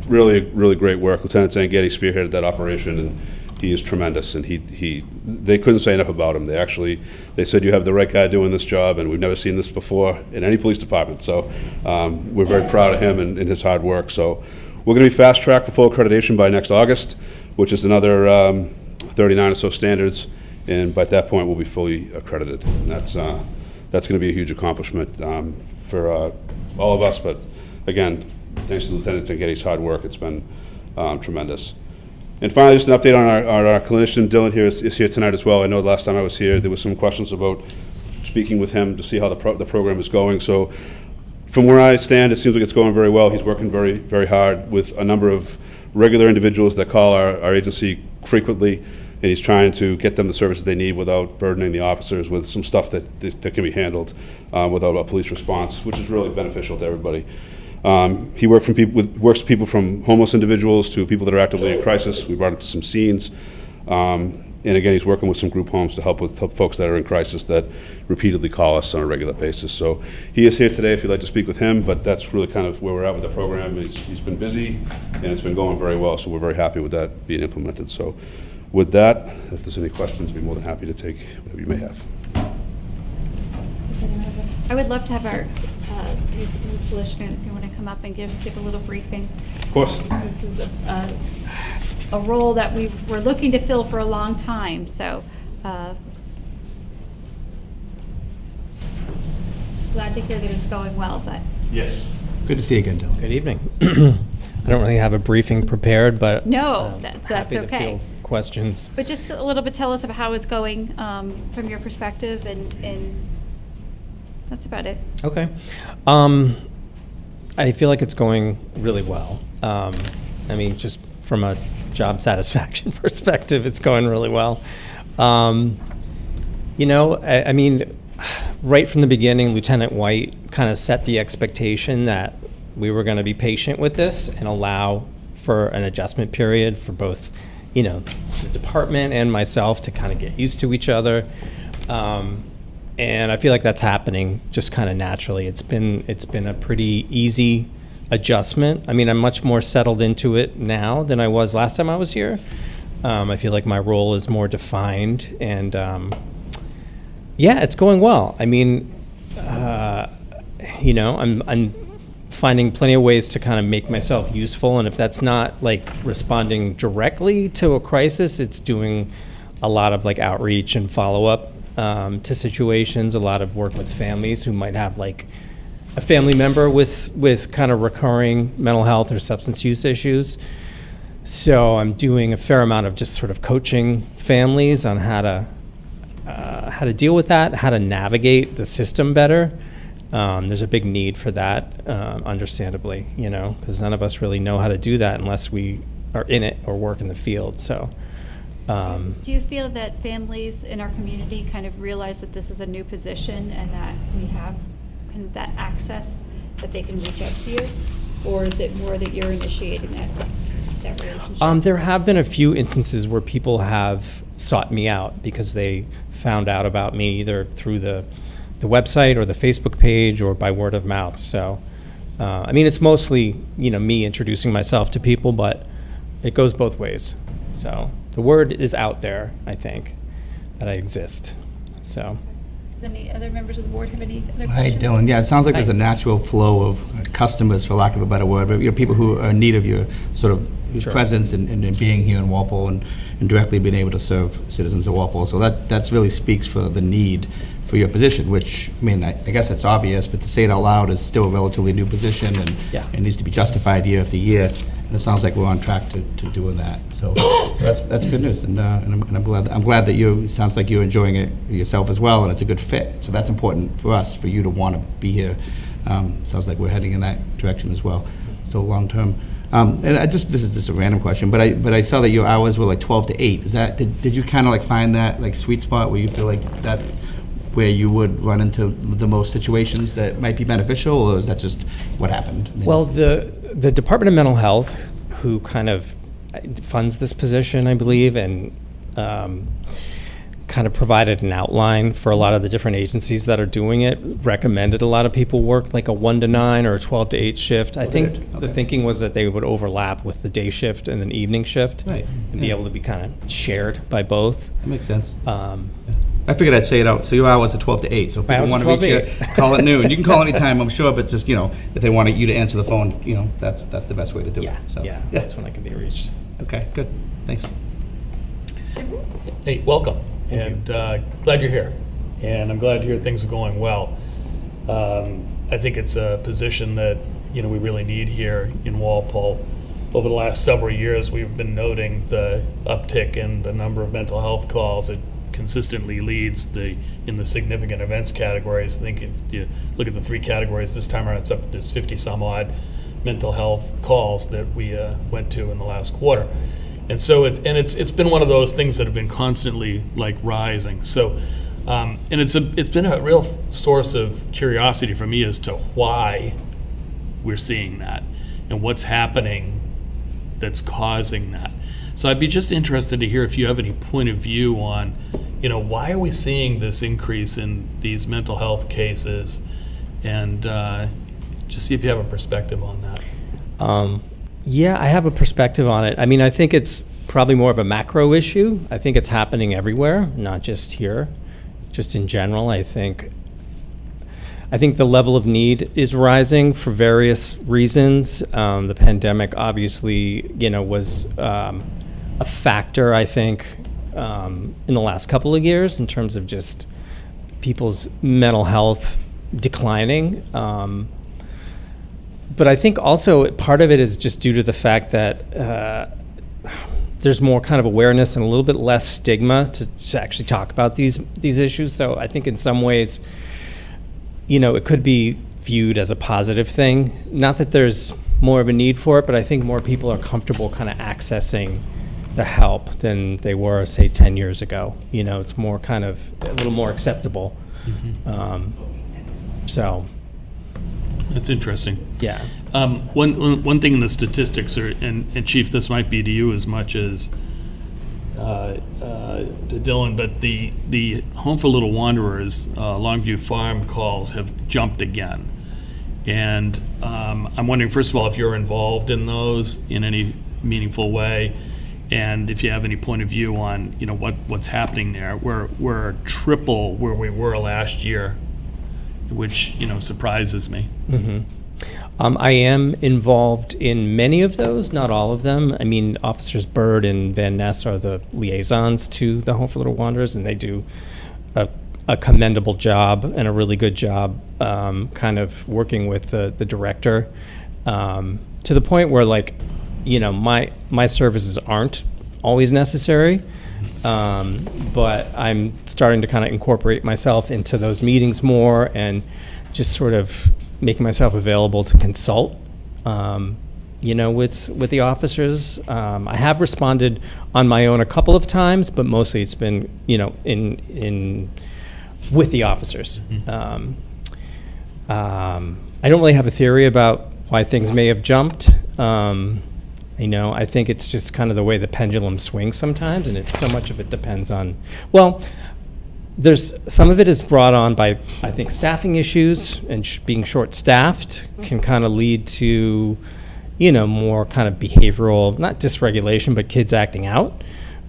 really, really great work. Lieutenant Zangetti spearheaded that operation, and he is tremendous, and they couldn't say enough about him. They said, you have the right guy doing this job, and we've never seen this before in any police department. So we're very proud of him and his hard work. So we're going to be fast-tracked for full accreditation by next August, which is another 39 or so standards, and by that point, we'll be fully accredited. And that's going to be a huge accomplishment for all of us, but again, thanks to Lieutenant Zanghetti's hard work, it's been tremendous. And finally, just an update on our clinician. Dylan here is here tonight as well. I know the last time I was here, there was some questions about speaking with him to see how the program is going. So from where I stand, it seems like it's going very well. He's working very, very hard with a number of regular individuals that call our agency frequently, and he's trying to get them the services they need without burdening the officers with some stuff that can be handled without a police response, which is really beneficial to everybody. He works with people from homeless individuals to people that are actively in crisis. We brought him to some scenes. And again, he's working with some group homes to help folks that are in crisis that repeatedly call us on a regular basis. So he is here today if you'd like to speak with him, but that's really kind of where we're at with the program. He's been busy, and it's been going very well, so we're very happy with that being implemented. So with that, if there's any questions, I'd be more than happy to take whatever you may have. I would love to have our Ms. Blishman, if you want to come up and give a little briefing. Of course. This is a role that we were looking to fill for a long time, so glad to hear that it's going well, but. Yes. Good to see you again, Dylan. Good evening. I don't really have a briefing prepared, but No, that's happy to okay. field questions. But just a little bit, tell us about how it's going from your perspective, and that's about it. Okay. I feel like it's going really well. I mean, just from a job satisfaction perspective, it's going really well. You know, I mean, right from the beginning, Lieutenant White kind of set the expectation that we were going to be patient with this and allow for an adjustment period for both, you know, the department and myself to kind of get used to each other. And I feel like that's happening just kind of naturally. It's been a pretty easy adjustment. I mean, I'm much more settled into it now than I was last time I was here. I feel like my role is more defined, and yeah, it's going well. I mean, you know, I'm finding plenty of ways to kind of make myself useful, and if that's not like responding directly to a crisis, it's doing a lot of like outreach and follow-up to situations, a lot of work with families who might have like a family member with kind of recurring mental health or substance use issues. So I'm doing a fair amount of just sort of coaching families on how to deal with that, how to navigate the system better. There's a big need for that, understandably, you know, because none of us really know how to do that unless we are in it or work in the field. So. Do you feel that families in our community kind of realize that this is a new position and that we have kind of that access that they can reach out to you? Or is it more that you're initiating that relationship? There have been a few instances where people have sought me out because they found out about me either through the website or the Facebook page or by word of mouth. So, I mean, it's mostly, you know, me introducing myself to people, but it goes both ways. So the word is out there, I think. I exist. So, Does any other members of the board have any other Hi, questions? Dylan. Yeah, it sounds like there's a natural flow of customers, for lack of a better word, but people who are in need of your sort of presence and being here in Walpole and directly being able to serve citizens of Walpole. So that's really speaks for the need for your position, which, I mean, I guess it's obvious, but to say it out loud is still a relatively new position and Yeah. it needs to be justified year after year. And it sounds like we're on track to doing that. So that's good news, and I'm glad that it sounds like you're enjoying it yourself as well, and it's a good fit. So that's important for us, for you to want to be here. Sounds like we're heading in that direction as well. So long term. And this is just a random question, but I saw that your hours were like 12 to 8. Is that did you kind of like find that like sweet spot where you feel like that's where you would run into the most situations that might be beneficial, or is that just what happened? well, the Department of Mental Health, who kind of funds this position, I believe, and kind of provided an outline for a lot of the different agencies that are doing it, recommended a lot of people work like a 1 to 9 or a 12 to 8 shift. I think the thinking was that they would overlap with the day shift and an evening shift, Right. and be able to be kind of shared by both. That makes sense. I figured I'd say it out. So your hours are 12 to 8. So if My people hours want are to 12 reach to you, 8. call at noon. You can call anytime, I'm sure, but just, if they want you to answer the phone, that's the best way to do Yeah, it. So, yeah, that's when I can be reached. Okay, good. Thanks. Hey, welcome, and glad you're here. And I'm glad to hear things are going well. I think it's a position that, we really need here in Walpole. Over the last several years, we've been noting the uptick in the number of mental health calls. It consistently leads in the significant events categories. I think if you look at the 3 categories this time around, there's 50 some odd mental health calls that we went to in the last quarter. And so it's been one of those things that have been constantly like rising. So and it's been a real source of curiosity for me as to why we're seeing that and what's happening that's causing that. So I'd be just interested to hear if you have any point of view on, why are we seeing this increase in these mental health cases, and just see if you have a perspective on that. Yeah, I have a perspective on it. I mean, I think it's probably more of a macro issue. I think it's happening everywhere, not just here, just in general. I think the level of need is rising for various reasons. The pandemic obviously, was a factor, I think, in the last couple of years in terms of just people's mental health declining. But I think also part of it is just due to the fact that there's more kind of awareness and a little bit less stigma to actually talk about these issues. So I think in some ways, it could be viewed as a positive thing. Not that there's more of a need for it, but I think more people are comfortable kind of accessing the help than they were, say, 10 years ago. It's more kind of a little more acceptable. So, That's interesting. yeah. One thing in the statistics, and Chief, this might be to you as much as to Dylan, but the Home for Little Wanderers, Longview Farm calls have jumped again. And I'm wondering, first of all, if you're involved in those in any meaningful way, and if you have any point of view on, what's happening there. We're triple where we were last year, which, surprises me. I am involved in many of those, not all of them. I mean, Officers Byrd and Van Ness are the liaisons to the Home for Little Wanderers, and they do a commendable job and a really good job kind of working with the director to the point where, like, my services aren't always necessary, but I'm starting to kind of incorporate myself into those meetings more and just sort of making myself available to consult, with the officers. I have responded on my own a couple of times, but mostly it's been, in with the officers. I don't really have a theory about why things may have jumped. I think it's just kind of the way the pendulum swings sometimes, and it's so much of it depends on, there's some of it is brought on by, I think, staffing issues, and being short-staffed can kind of lead to, more kind of behavioral, not dysregulation, but kids acting out.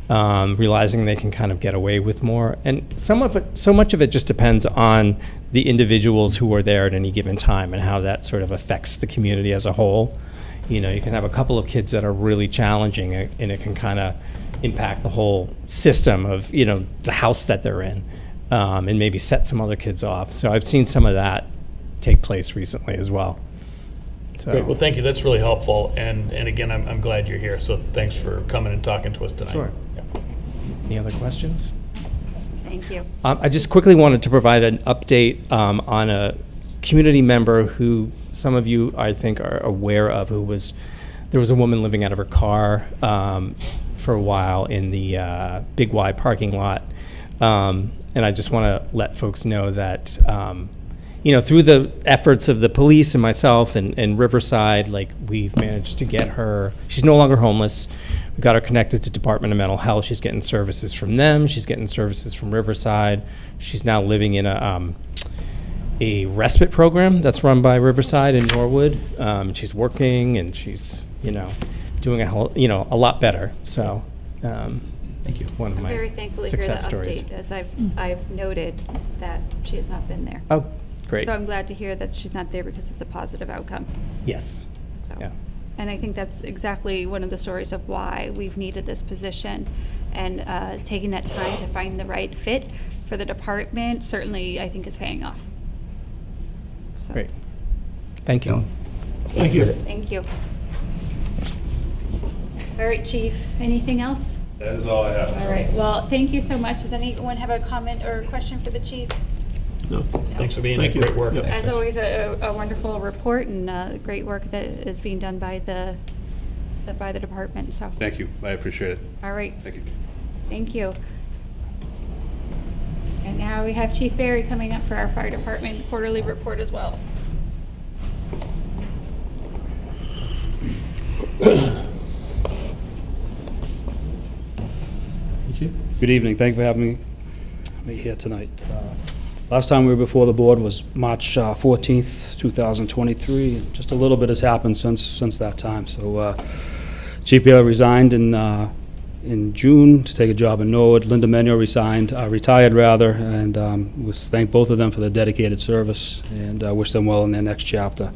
realizing they can kind of get away with more. And so much of it just depends on the individuals who are there at any given time and how that sort of affects the community as a whole. You know, you can have a couple of kids that are really challenging, and it can kind of impact the whole system of, you know, the house that they're in, and maybe set some other kids off. So I've seen some of that take place recently as well. So, Great, well, thank you, that's really helpful, and again, I'm glad you're here, so thanks for coming and talking to us tonight. Sure. Yeah. any other questions? Thank you. I just quickly wanted to provide an update on a community member who some of you, I think, are aware of, there was a woman living out of her car for a while in the Big Y parking lot. And I just want to let folks know that, you know, through the efforts of the police and myself and Riverside, like, we've managed to get her, she's no longer homeless. We got her connected to Department of Mental Health. She's getting services from them. She's getting services from Riverside. She's now living in a respite program that's run by Riverside in Norwood. She's working, and she's, you know, doing a lot better. So, thank you. One of I'm my very thankful to hear the success stories. update, as I've noted that she has not been there. Oh, great. So I'm glad to hear that she's not there because it's a positive outcome. Yes. So. Yeah. And I think that's exactly one of the stories of why we've needed this position, and taking that time to find the right fit for the department certainly, I think, is paying off. So, Great. Thank you. Thank you. Thank you. All right, Chief, anything else? That is all I have. All right, well, thank you so much. Does anyone have a comment or a question for the chief? No. Thanks for being here, Thank you. great work. Yep. As always, a wonderful report, and great work that is being done by the department, so. Thank you, I appreciate it. All right, Thank you. thank you. And now we have Chief Barry coming up for our fire department quarterly report as well. Good evening. Thank you for having me here tonight. Last time we were before the board was March 14th, 2023. Just a little bit has happened since that time. So Chief Bailey resigned in June to take a job in Norwood. Linda Menio retired rather, and we thank both of them for their dedicated service, and wish them well in their next chapter.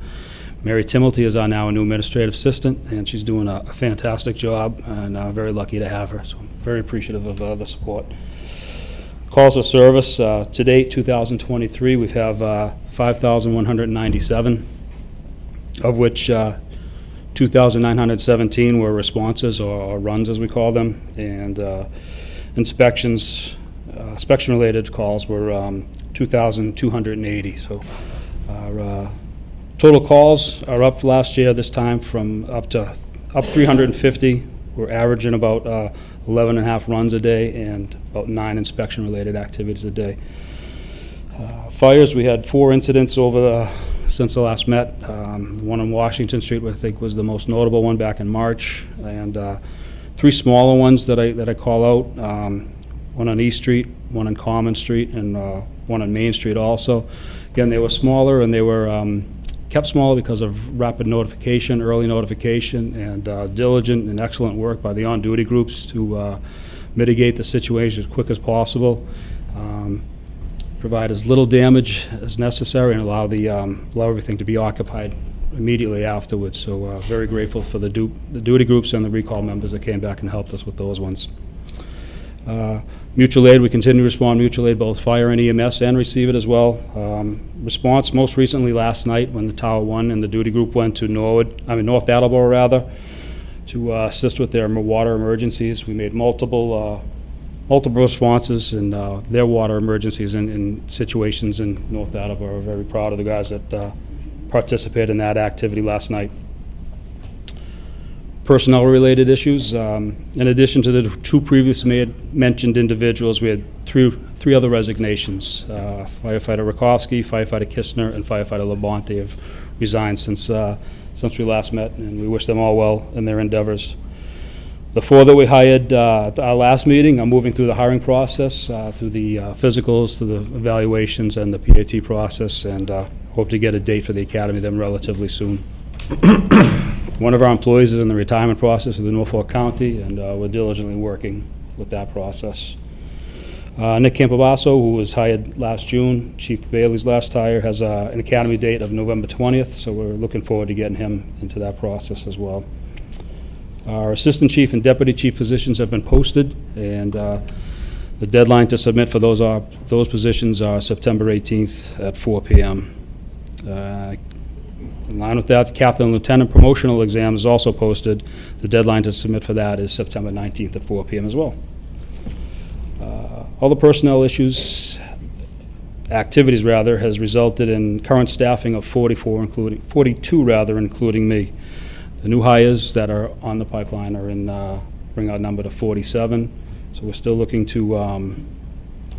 Mary Timilty is now a new administrative assistant, and she's doing a fantastic job, and very lucky to have her. So I'm very appreciative of the support. Calls for service, to date, 2023, we have 5,197, of which 2,917 were responses, or runs as we call them, and inspections, inspection-related calls were 2,280. So our total calls are up last year this time from up 350. We're averaging about 11 and a half runs a day and about 9 inspection-related activities a day. Fires, we had 4 incidents since the last met. One on Washington Street, I think, was the most notable one back in March, and 3 smaller ones that I call out. One on East Street, one on Common Street, and one on Main Street also. Again, they were smaller, and they were kept smaller because of rapid notification, early notification, and diligent and excellent work by the on-duty groups to mitigate the situation as quick as possible, provide as little damage as necessary, and allow everything to be occupied immediately afterwards. So very grateful for the duty groups and the recall members that came back and helped us with those ones. Mutual aid, we continue to respond mutual aid, both fire and EMS, and receive it as well. Response most recently last night when the Tower 1 and the duty group went to North Attleboro rather, to assist with their water emergencies. We made multiple responses in their water emergencies in situations in North Attleboro. We're very proud of the guys that participated in that activity last night. Personnel-related issues. In addition to the 2 previously mentioned individuals, we had three other resignations. Firefighter Rakowski, Firefighter Kistner, and Firefighter Labonte have resigned since we last met, and we wish them all well in their endeavors. The 4 that we hired at our last meeting are moving through the hiring process, through the physicals, through the evaluations, and the PAT process, and hope to get a date for the academy them relatively soon. One of our employees is in the retirement process of the Norfolk County, and we're diligently working with that process. Nick Campobasso, who was hired last June, Chief Bailey's last hire, has an academy date of November 20th, so we're looking forward to getting him into that process as well. Our assistant chief and deputy chief positions have been posted, and the deadline to submit for those positions are September 18th at 4 p.m. In line with that, the captain and lieutenant promotional exam is also posted. The deadline to submit for that is September 19th at 4 p.m. as well. All the personnel activities has resulted in current staffing of 42 including me. The new hires that are on the pipeline are bring our number to 47. So we're still looking to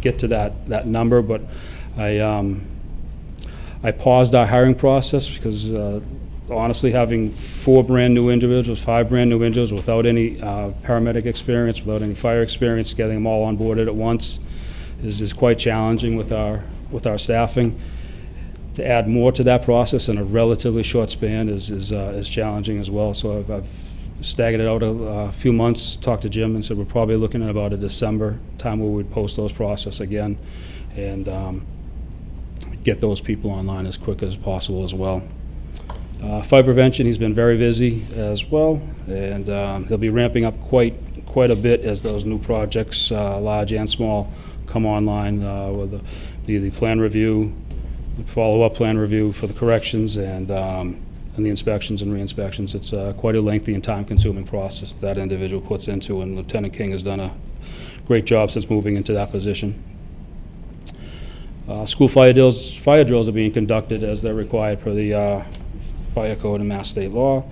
get to that number, but I paused our hiring process because honestly, having 5 brand new individuals without any paramedic experience, without any fire experience, getting them all onboarded at once is quite challenging with our staffing. To add more to that process in a relatively short span is challenging as well. So I've staggered it out a few months, talked to Jim and said we're probably looking at about a December time where we'd post those process again and get those people online as quick as possible as well. Fire prevention, he's been very busy as well, and he'll be ramping up quite a bit as those new projects, large and small, come online with the plan review, the follow-up plan review for the corrections, and the inspections and re-inspections. It's quite a lengthy and time-consuming process that individual puts into, and Lieutenant King has done a great job since moving into that position. School fire drills are being conducted as they're required per the fire code and Mass State law.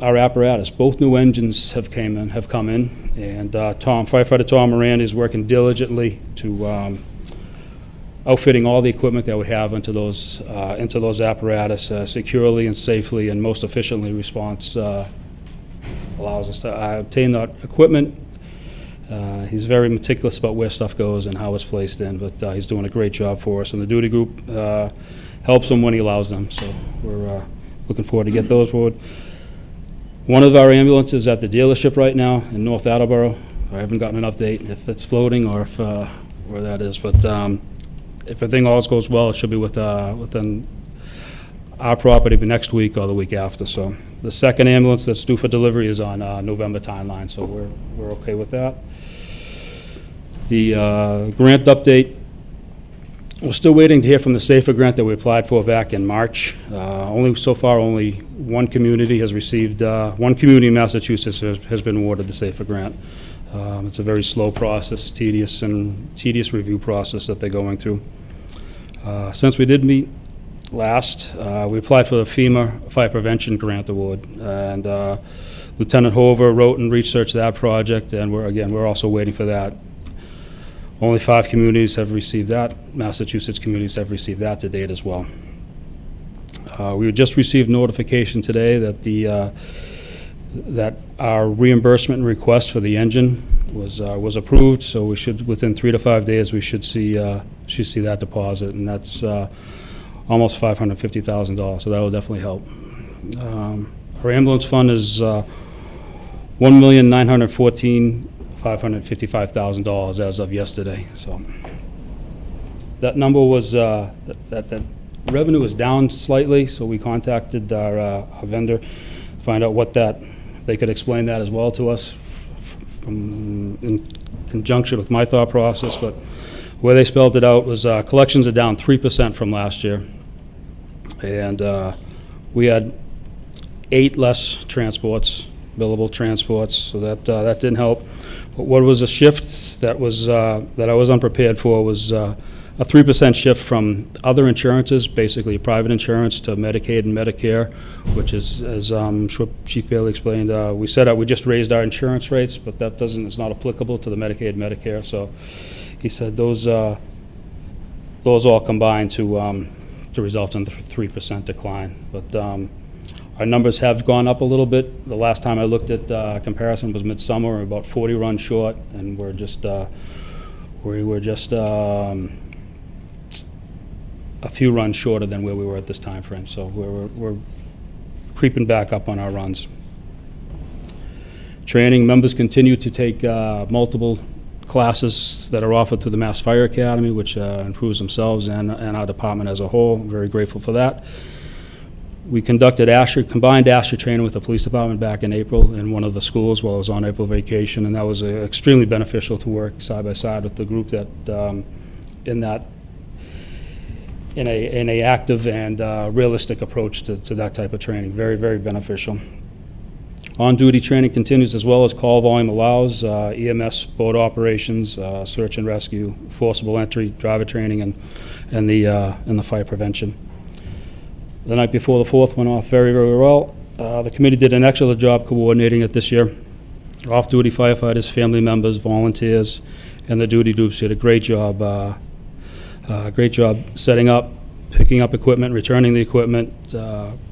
Our apparatus, both new engines have come in, and firefighter Tom Miranda is working diligently to outfitting all the equipment that we have into those apparatus securely and safely and most efficiently. Response allows us to obtain that equipment. He's very meticulous about where stuff goes and how it's placed in, but he's doing a great job for us. And the duty group helps him when he allows them, so we're looking forward to get those forward. One of our ambulances at the dealership right now in North Attleboro. I haven't gotten an update if it's floating or if where that is, but if everything else goes well, it should be within our property next week or the week after. So the second ambulance that's due for delivery is on November timeline, so we're okay with that. The grant update, we're still waiting to hear from the SAFER grant that we applied for back in March. So far, only one community has received, one community in Massachusetts has been awarded the SAFER grant. It's a very slow process, tedious review process that they're going through. Since we did meet last, we applied for the FEMA Fire Prevention Grant Award, and Lieutenant Hover wrote and researched that project, and we're also waiting for that. Only 5 communities have received that. Massachusetts communities have received that to date as well. We just received notification today that that our reimbursement request for the engine was approved, so we should, within 3 to 5 days, we should see that deposit, and that's almost $550,000, so that'll definitely help. Our ambulance fund is $1,914,555 as of yesterday. So that number was that revenue was down slightly, so we contacted our vendor to find out what they could explain that as well to us in conjunction with my thought process. But where they spelled it out was collections are down 3% from last year, and we had 8 less transports, billable transports, so that didn't help. But what was a shift that I was unprepared for was a 3% shift from other insurances, basically private insurance, to Medicaid and Medicare, which is, as I'm sure Chief Bailey explained, we just raised our insurance rates, but it's not applicable to the Medicaid and Medicare. So he said those all combine to result in the 3% decline. But our numbers have gone up a little bit. The last time I looked at comparison was midsummer, we're about 40 runs short, and we were just a few runs shorter than where we were at this time frame. So we're creeping back up on our runs. training. Members continue to take multiple classes that are offered through the Mass Fire Academy, which improves themselves and our department as a whole. Very grateful for that. We conducted combined ASHA training with the police department back in April in one of the schools while I was on April vacation, and that was extremely beneficial to work side by side with the group that in a active and realistic approach to that type of training. Very, very beneficial. On-duty training continues as well as call volume allows, EMS boat operations, search and rescue, forcible entry, driver training, and the fire prevention. The night before the 4th went off very, very well. The committee did an excellent job coordinating it this year. Off-duty firefighters, family members, volunteers, and the duty groups did a great job setting up, picking up equipment, returning the equipment,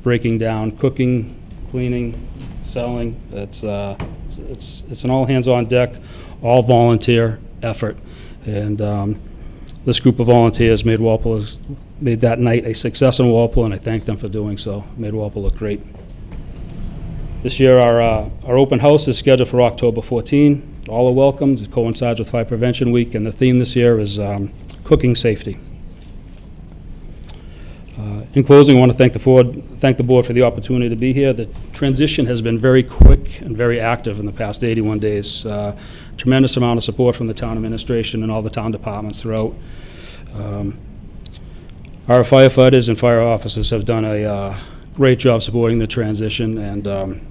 breaking down, cooking, cleaning, selling. It's an all hands on deck, all volunteer effort. And this group of volunteers made that night a success in Walpole, and I thank them for doing so. Made Walpole look great. This year, our open house is scheduled for October 14. All are welcome. It coincides with Fire Prevention Week, and the theme this year is cooking safety. In closing, I want to thank the board for the opportunity to be here. The transition has been very quick and very active in the past 81 days. Tremendous amount of support from the town administration and all the town departments throughout. Our firefighters and fire officers have done a great job supporting the transition, and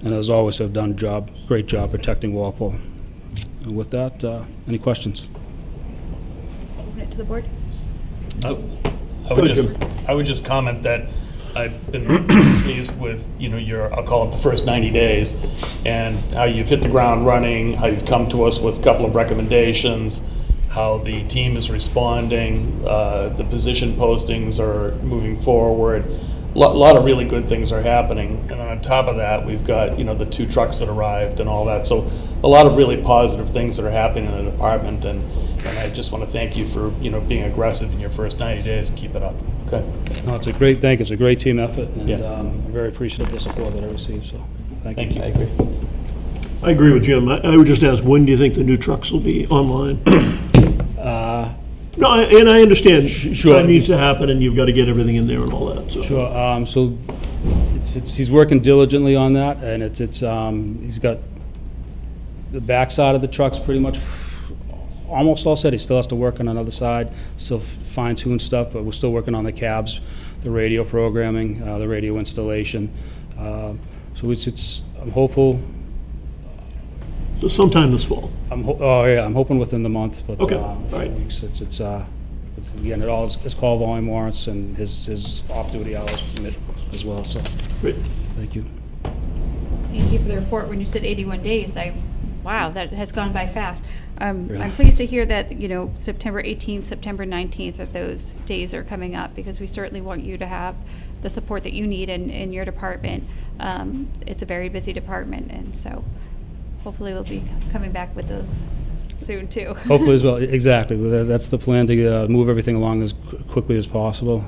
as always have done a great job protecting Walpole. And with that, any questions? Open it to the board. I would just comment that I've been pleased with, I'll call it the first 90 days, and how you've hit the ground running, how you've come to us with a couple of recommendations, how the team is responding, the position postings are moving forward. A lot of really good things are happening. And on top of that, we've got, the 2 trucks that arrived and all that. So a lot of really positive things that are happening in the department. And I just want to thank you for, being aggressive in your first 90 days and keep it up. Okay. No, it's a great team effort, and Yeah. I'm very appreciative of the support that I received, so thank you. Thank you. I agree with Jim. I would just ask, when do you think the new trucks will be online? No, and I understand. Sure. Time needs to happen, and you've got to get everything in there and all that, so. Sure, so he's working diligently on that, and he's got the back side of the trucks pretty much almost all set. He still has to work on another side, still fine-tune stuff, but we're still working on the cabs, the radio programming, the radio installation. So I'm hopeful. So sometime this fall. I'm hoping within the month, but Okay, all right. weeks. Again, it all is call volume warrants and his off-duty hours permit as well, so, Great. thank you. Thank you for the report. When you said 81 days, wow, that has gone by fast. Yeah. I'm pleased to hear that, September 18th, September 19th, that those days are coming up, because we certainly want you to have the support that you need in your department. It's a very busy department, and so hopefully we'll be coming back with those soon, too. Hopefully as well, exactly. That's the plan, to move everything along as quickly as possible.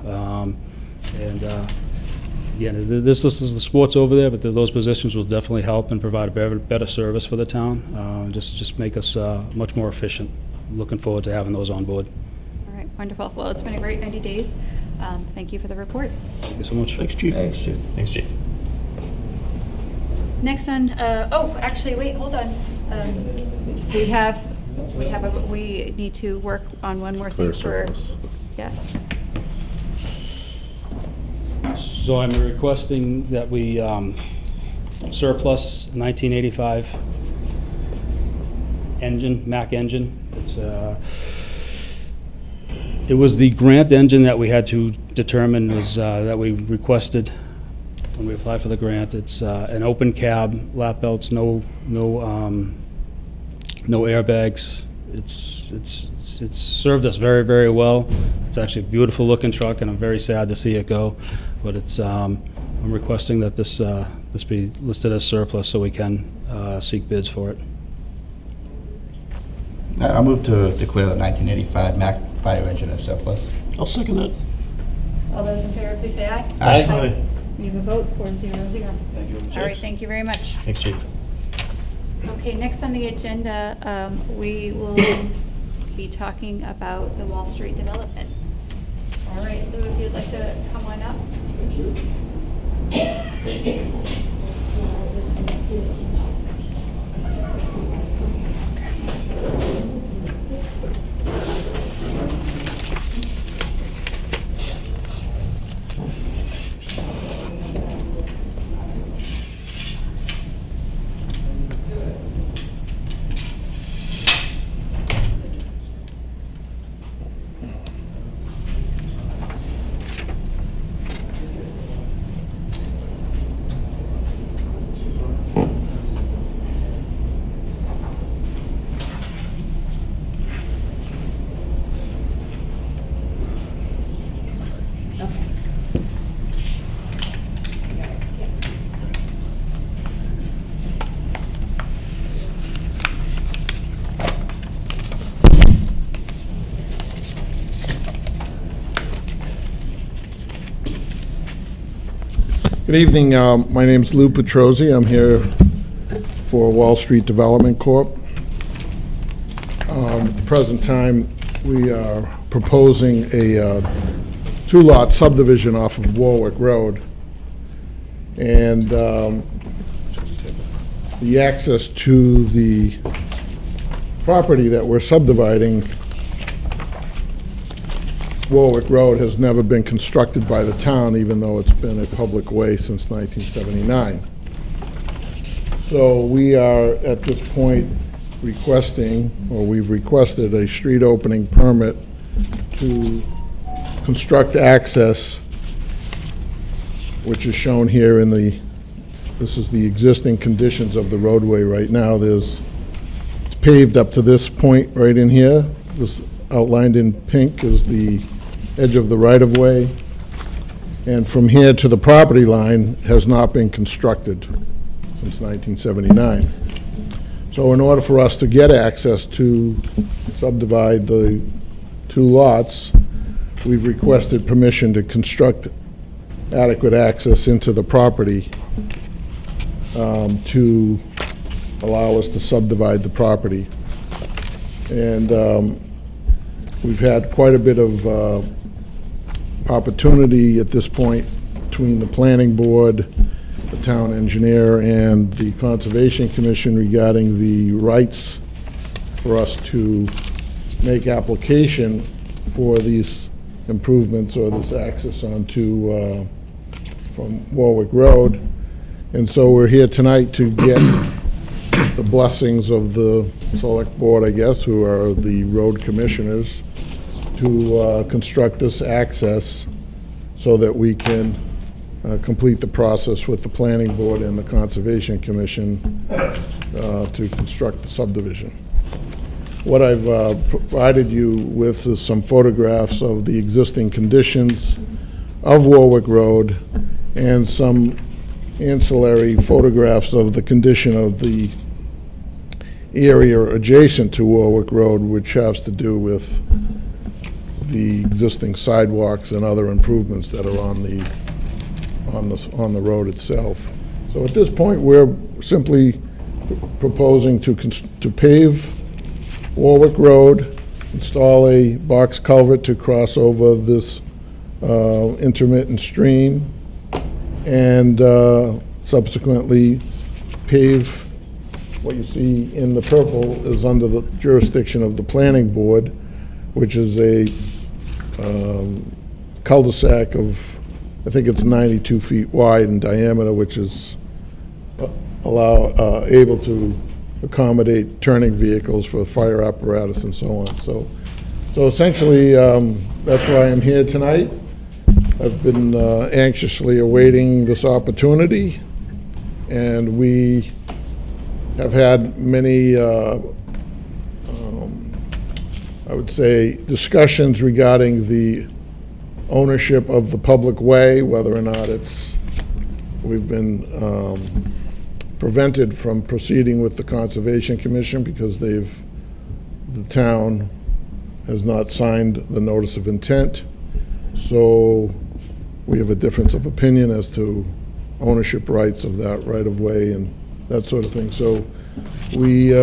Again, this is the sports over there, but those positions will definitely help and provide a better service for the town. Just make us much more efficient. Looking forward to having those on board. All right, wonderful. Well, it's been a great 90 days. Thank you for the report. Thank you so much. Thanks, Chief. Thanks, Chief. Thanks, Chief. Next on, actually, wait, hold on. We need to work on one more thing Clear service. yes. So I'm requesting that we surplus 1985 engine, Mack engine. It was the grant engine that we had to determine that we requested when we applied for the grant. It's an open cab, lap belts, no airbags. It's served us very, very well. It's actually a beautiful looking truck, and I'm very sad to see it go. But I'm requesting that this be listed as surplus so we can seek bids for it. I move to declare the 1985 Mack fire engine as surplus. I'll second that. All those in favor, please say aye. Aye. We have a vote, 4-0-0. Thank you. All right, thank you very much. Thanks, Chief. Okay, next on the agenda, we will be talking about the Wall Street development. All right, Lou, if you'd like to come on up. Good evening. My name's Lou Petrozzi. I'm here for Wall Street Development Corp. At the present time, we are proposing a two-lot subdivision off of Warwick Road. And the access to the property that we're subdividing, Warwick Road, has never been constructed by the town, even though it's been a public way since 1979. So we are, at this point, requesting, or we've requested, a street opening permit to construct access, which is shown here in the, this is the existing conditions of the roadway right now. It's paved up to this point right in here. This outlined in pink is the edge of the right-of-way, and from here to the property line has not been constructed since 1979. So in order for us to get access to subdivide the two lots, we've requested permission to construct adequate access into the property to allow us to subdivide the property. And we've had quite a bit of opportunity at this point between the planning board, the town engineer, and the Conservation Commission regarding the rights for us to make application for these improvements or this access onto from Warwick Road. And so we're here tonight to get the blessings of the select board, I guess, who are the road commissioners, to construct this access so that we can complete the process with the planning board and the Conservation Commission to construct the subdivision. What I've provided you with is some photographs of the existing conditions of Warwick Road and some ancillary photographs of the condition of the area adjacent to Warwick Road, which has to do with the existing sidewalks and other improvements that are on the road itself. So at this point, we're simply proposing to pave Warwick Road, install a box culvert to cross over this intermittent stream, and subsequently pave. What you see in the purple is under the jurisdiction of the planning board, which is a cul-de-sac of, I think it's 92 feet wide in diameter, which is able to accommodate turning vehicles for fire apparatus and so on. So essentially, that's why I'm here tonight. I've been anxiously awaiting this opportunity, and we have had many, I would say, discussions regarding the ownership of the public way, whether or not we've been prevented from proceeding with the Conservation Commission because the town has not signed the notice of intent. So we have a difference of opinion as to ownership rights of that right-of-way and that sort of thing. So We'd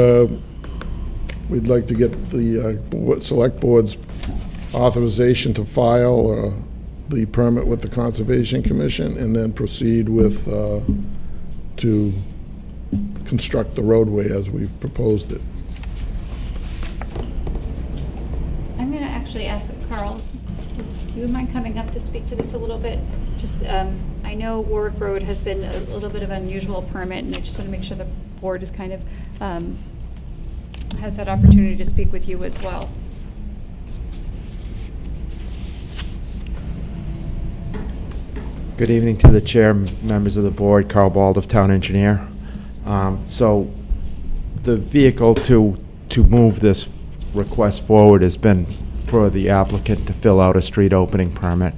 like to get the Select Board's authorization to file the permit with the Conservation Commission, and then proceed with, to construct the roadway as we've proposed it. I'm going to actually ask Carl, do you mind coming up to speak to this a little bit? Just, I know Warwick Road has been a little bit of an unusual permit, and I just want to make sure the board is kind of, has that opportunity to speak with you as well. Good evening to the chair, members of the board, Carl Bald of Town Engineer. So the vehicle to move this request forward has been for the applicant to fill out a street opening permit.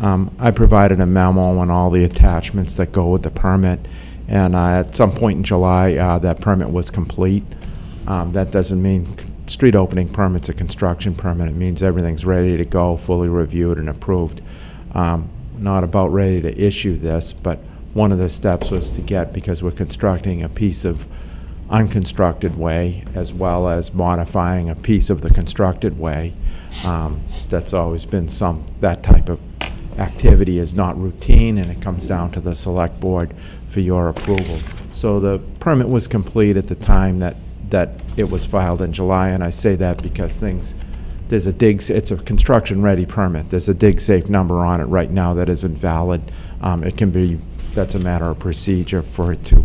I provided a memo on all the attachments that go with the permit, and at some point in July, that permit was complete. That doesn't mean street opening permit's a construction permit. It means everything's ready to go, fully reviewed and approved. Not about ready to issue this, but one of the steps was to get, because we're constructing a piece of unconstructed way as well as modifying a piece of the constructed way. That's always been that type of activity is not routine, and it comes down to the select board for your approval. So the permit was complete at the time that it was filed in July, and I say that because there's a it's a construction-ready permit. There's a dig safe number on it right now that isn't valid. It can be, that's a matter of procedure for it to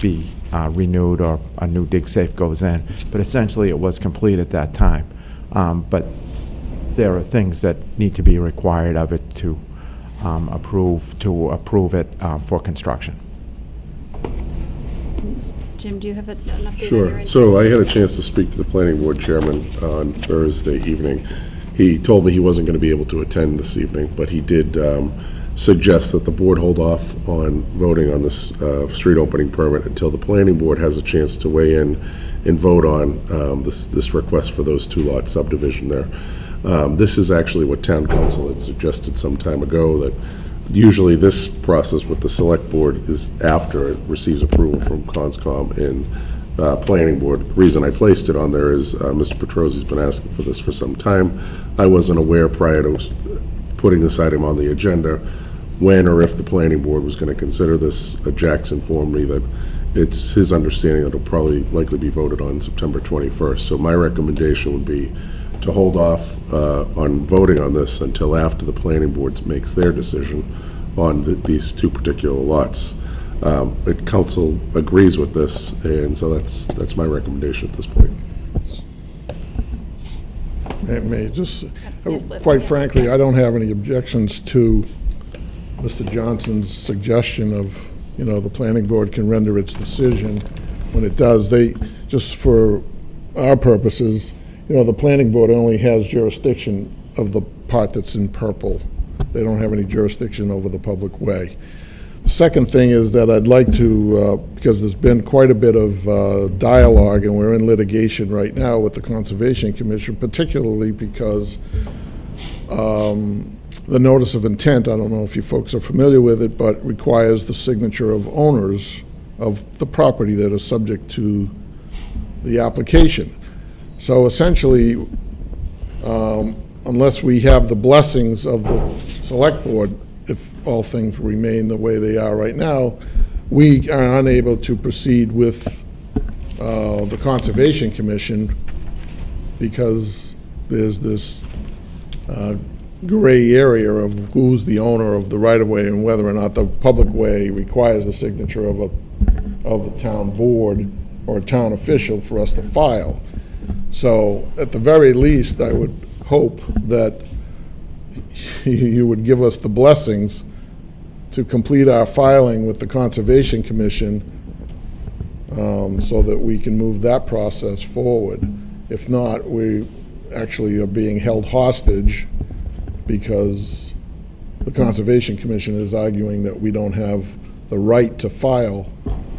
be renewed, or a new dig safe goes in. But essentially, it was complete at that time. But there are things that need to be required of it to approve it for construction. Jim, do you have an update on your Sure. end? So I had a chance to speak to the planning board chairman on Thursday evening. He told me he wasn't going to be able to attend this evening, but he did suggest that the board hold off on voting on this street opening permit until the planning board has a chance to weigh in and vote on this request for those 2-lot subdivision there. This is actually what town council had suggested some time ago, that usually this process with the select board is after it receives approval from CONSCOM and planning board. The reason I placed it on there is Mr. Petrosi's been asking for this for some time. I wasn't aware prior to putting this item on the agenda when or if the planning board was going to consider this. Jack's informed me that it's his understanding that it'll probably likely be voted on September 21st. So my recommendation would be to hold off on voting on this until after the planning board makes their decision on these 2 particular lots. But council agrees with this, and so that's my recommendation at this point. May I just, Yes, Liv. quite frankly, I don't have any objections to Mr. Johnson's suggestion of, the planning board can render its decision when it does. Just for our purposes, the planning board only has jurisdiction of the part that's in purple. They don't have any jurisdiction over the public way. The second thing is that I'd like to, because there's been quite a bit of dialogue, and we're in litigation right now with the Conservation Commission, particularly because the notice of intent, I don't know if you folks are familiar with it, but requires the signature of owners of the property that are subject to the application. So essentially, unless we have the blessings of the select board, if all things remain the way they are right now, we are unable to proceed with the Conservation Commission because there's this gray area of who's the owner of the right-of-way and whether or not the public way requires the signature of the town board or a town official for us to file. So at the very least, I would hope that you would give us the blessings to complete our filing with the Conservation Commission so that we can move that process forward. If not, we actually are being held hostage because the Conservation Commission is arguing that we don't have the right to file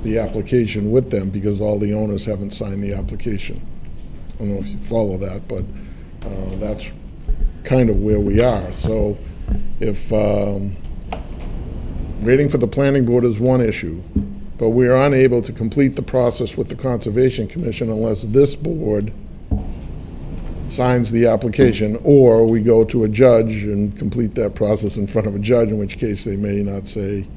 the application with them because all the owners haven't signed the application. I don't know if you follow that, but that's kind of where we are. So if waiting for the planning board is one issue, but we are unable to complete the process with the Conservation Commission unless this board signs the application, or we go to a judge and complete that process in front of a judge, in which case they may not say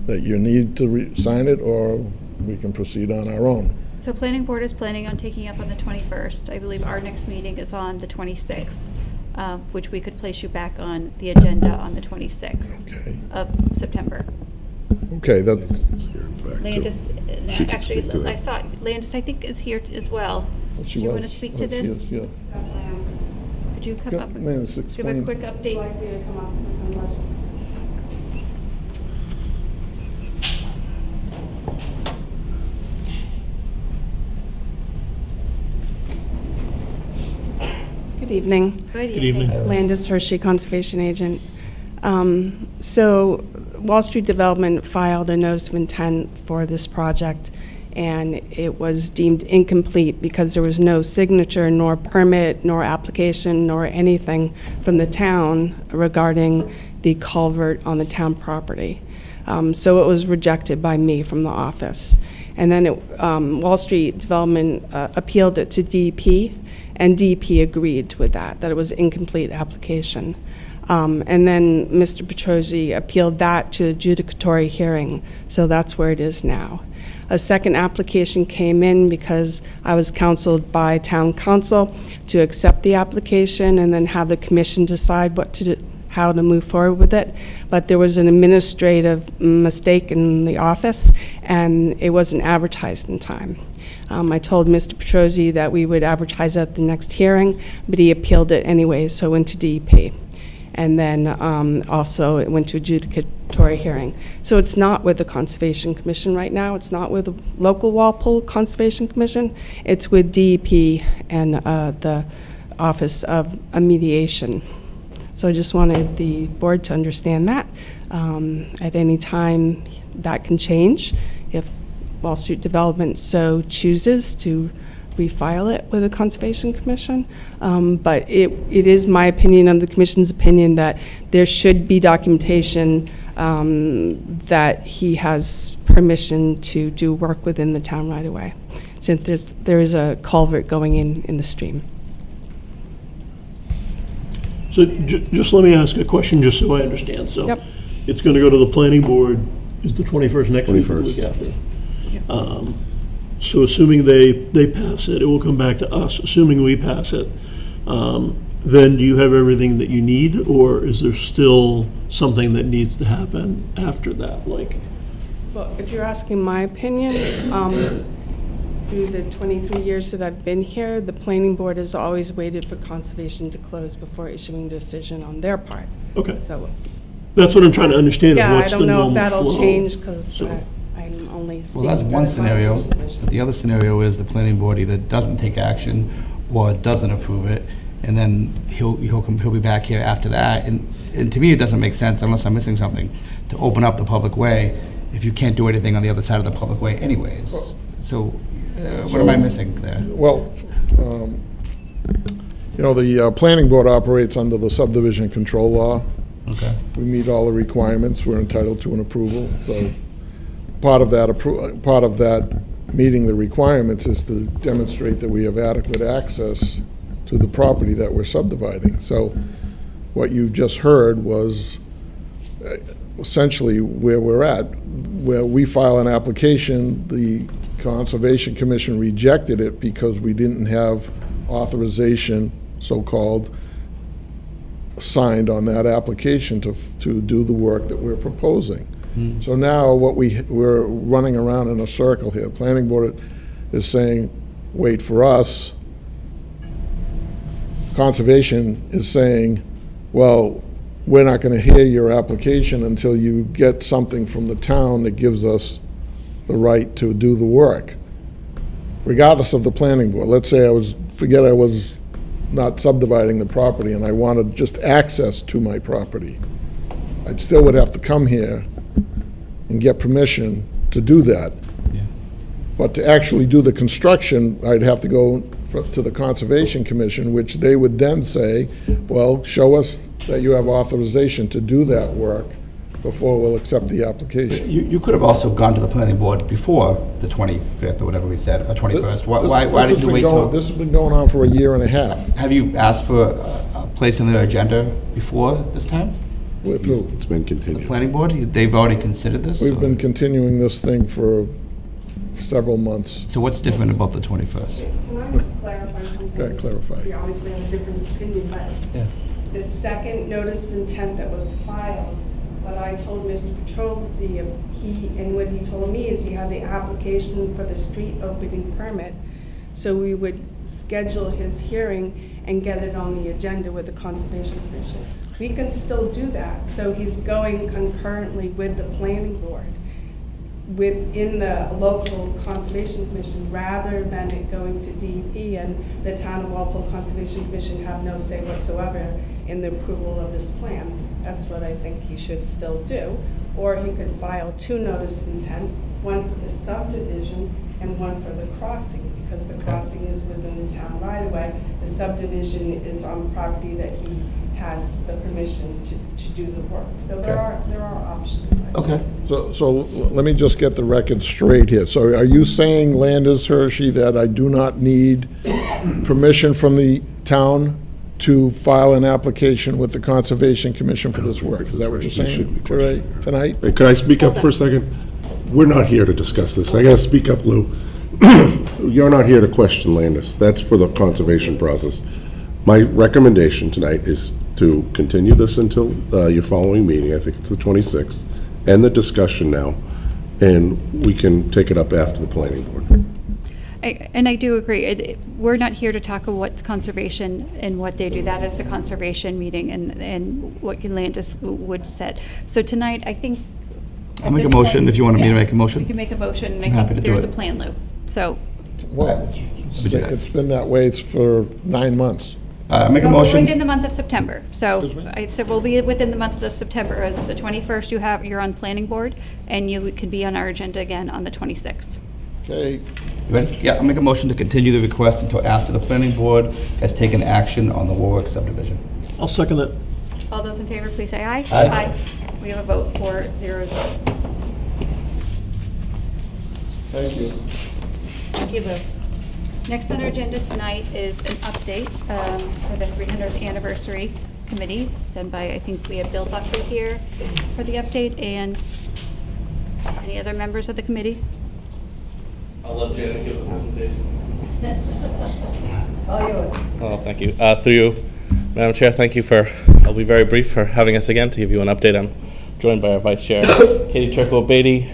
that you need to sign it, or we can proceed on our own. So planning board is planning on taking up on the 21st. I believe our next meeting is on the 26th, which we could place you back on the agenda on the 26th Okay. of September. Okay, that's, Landis, She can actually, speak to that. I saw, Landis, I think, is here as well. she Do you want to was. speak to She this? is, yeah. Could you come Go- up Landis, and give a explain. quick update? Good evening. Good Good evening. Landis Hershey, Conservation Agent. So Wall Street Development filed a notice of intent for this project, and it was deemed incomplete because there was no signature, nor permit, nor application, nor anything from the town regarding the culvert on the town property. So it was rejected by me from the office. And then Wall Street Development appealed it to DEP, and DEP agreed with that it was incomplete application. And then Mr. Petrosi appealed that to adjudicatory hearing, so that's where it is now. A second application came in because I was counseled by town council to accept the application and then have the commission decide what to do, how to move forward with it. But there was an administrative mistake in the office, and it wasn't advertised in time. I told Mr. Petrosi that we would advertise at the next hearing, but he appealed it anyway, so it went to DEP. And then also it went to adjudicatory hearing. So it's not with the Conservation Commission right now. It's not with the local Walpole Conservation Commission. It's with DEP and the Office of Mediation. So I just wanted the board to understand that. At any time, that can change if Wall Street Development so chooses to refile it with the Conservation Commission. But it is my opinion and the Commission's opinion that there should be documentation that he has permission to do work within the town right away, since there is a culvert going in the stream. So just let me ask a question, just so I understand. So Yep. it's going to go to the planning board, is the 21st next week or the 21st. week after? So assuming they pass it, it will come back to us. Assuming we pass it, then do you have everything that you need, or is there still something that needs to happen after that? Like, Well, if you're asking my opinion, through the 23 years that I've been here, the planning board has always waited for conservation to close before issuing a decision on their part. okay, So, that's what I'm trying to understand, is yeah, I what's the don't know normal if that'll flow? change because So- I'm only speaking Well, that's for one the scenario, Conservation Commission. but the other scenario is the planning board either doesn't take action or doesn't approve it, and then he'll be back here after that. And to me, it doesn't make sense, unless I'm missing something, to open up the public way if you can't do anything on the other side of the public way anyways. So what am I missing there? Well, the planning board operates under the subdivision control law. Okay. We meet all the requirements, we're entitled to an approval, so part of that meeting the requirements is to demonstrate that we have adequate access to the property that we're subdividing. So what you just heard was essentially where we're at, where we file an application, the Conservation Commission rejected it because we didn't have authorization, so-called, signed on that application to do the work that we're proposing. So now we're running around in a circle here. Planning board is saying, wait for us. Conservation is saying, well, we're not going to hear your application until you get something from the town that gives us the right to do the work, regardless of the planning board. Let's say I was not subdividing the property and I wanted just access to my property. I still would have to come here and get permission to do that. But to actually do the construction, I'd have to go to the Conservation Commission, which they would then say, well, show us that you have authorization to do that work, before we'll accept the application. You could have also gone to the planning board before the 25th or whatever we said, or 21st. Why did you wait till? This has been going on for a year and a half. Have you asked for a place on their agenda before this time? With who? It's been The continued. planning board? They've already considered this? We've or- been continuing this thing for several months. So what's different about the 21st? Can I just clarify something? Okay, clarify. We obviously have a different opinion, but Yeah. the second notice of intent that was filed, what I told Mr. Petrolli, and what he told me is he had the application for the street opening permit, so we would schedule his hearing and get it on the agenda with the Conservation Commission. We can still do that, so he's going concurrently with the planning board within the local Conservation Commission, rather than it going to DEP and the Town of Walpole Conservation Commission have no say whatsoever in the approval of this plan. That's what I think he should still do. Or he could file two notice of intents, one for the subdivision and one for the crossing, because the crossing is within the town right away. The subdivision is on property that he has the permission to do the work. So there are options. Okay. So let me just get the record straight here. So are you saying, Landis Hershey, that I do not need permission from the town to file an application with the Conservation Commission for this work? Is that what you're saying tonight? Hey, could I speak up for a second? We're not here to discuss this. I gotta speak up, Lou. You're not here to question Landis. That's for the conservation process. My recommendation tonight is to continue this until your following meeting, I think it's the 26th, and the discussion now, and we can take it up after the planning board. And I do agree. We're not here to talk about what's conservation and what they do. That is the conservation meeting and what Landis would set. So tonight, I think. I'll make a motion if you want me to make a motion. You can make a motion, and I I'm happy think to do there's it. a plan, Lou. So. Well, it's been that way for 9 months. Make a Well, motion. Within the month of September. So I said we'll be within the month of September. As the 21st, you're on planning board, and you could be on our agenda again on the 26th. Okay, You ready? Yeah, I'll make a motion to continue the request until after the planning board has taken action on the Warwick subdivision. I'll second that. All those in favor, please say aye. Aye. We have a vote 4-0-0. thank you. Thank you, Lou. Next on our agenda tonight is an update for the 300th anniversary committee, done by, I think we have Bill Buckley here for the update, and any other members of the committee? I'll let Janet give the presentation. It's all yours. Oh, thank you. Through you, Madam Chair, thank you I'll be very brief, for having us again to give you an update. I'm joined by our Vice Chair, Katie Turco-Beatty,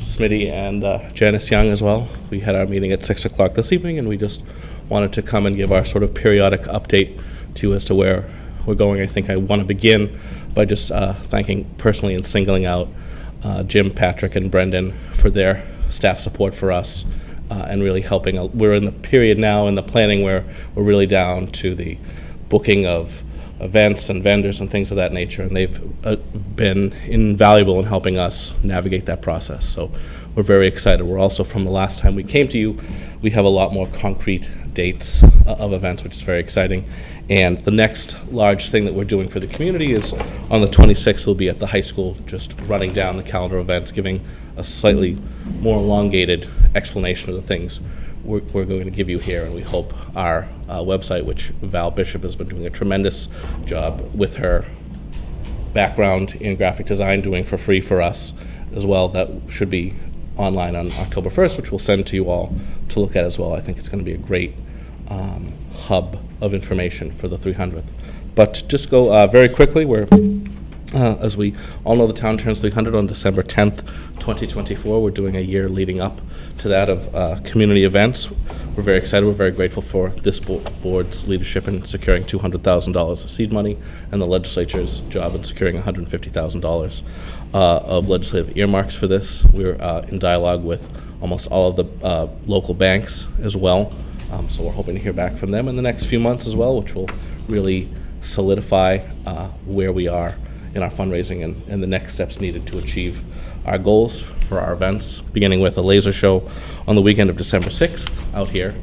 Smitty, and Janice Young as well. We had our meeting at 6 o'clock this evening, and we just wanted to come and give our sort of periodic update to you as to where we're going. I think I want to begin by just thanking personally and singling out Jim, Patrick, and Brendan for their staff support for us and really helping. We're in the period now in the planning where we're really down to the booking of events and vendors and things of that nature, and they've been invaluable in helping us navigate that process. So we're very excited. We're also, from the last time we came to you, we have a lot more concrete dates of events, which is very exciting. And the next large thing that we're doing for the community is on the 26th, we'll be at the high school, just running down the calendar of events, giving a slightly more elongated explanation of the things we're going to give you here, and we hope our website, which Val Bishop has been doing a tremendous job with her background in graphic design, doing for free for us as well, that should be online on October 1st, which we'll send to you all to look at as well. I think it's going to be a great hub of information for the 300th. But to just go very quickly, as we all know, the town turns 300 on December 10th, 2024. We're doing a year leading up to that of community events. We're very excited. We're very grateful for this board's leadership in securing $200,000 of seed money and the legislature's job in securing $150,000 of legislative earmarks for this. We're in dialogue with almost all of the local banks as well. So we're hoping to hear back from them in the next few months as well, which will really solidify where we are in our fundraising and the next steps needed to achieve our goals for our events, beginning with a laser show on the weekend of December 6th out here,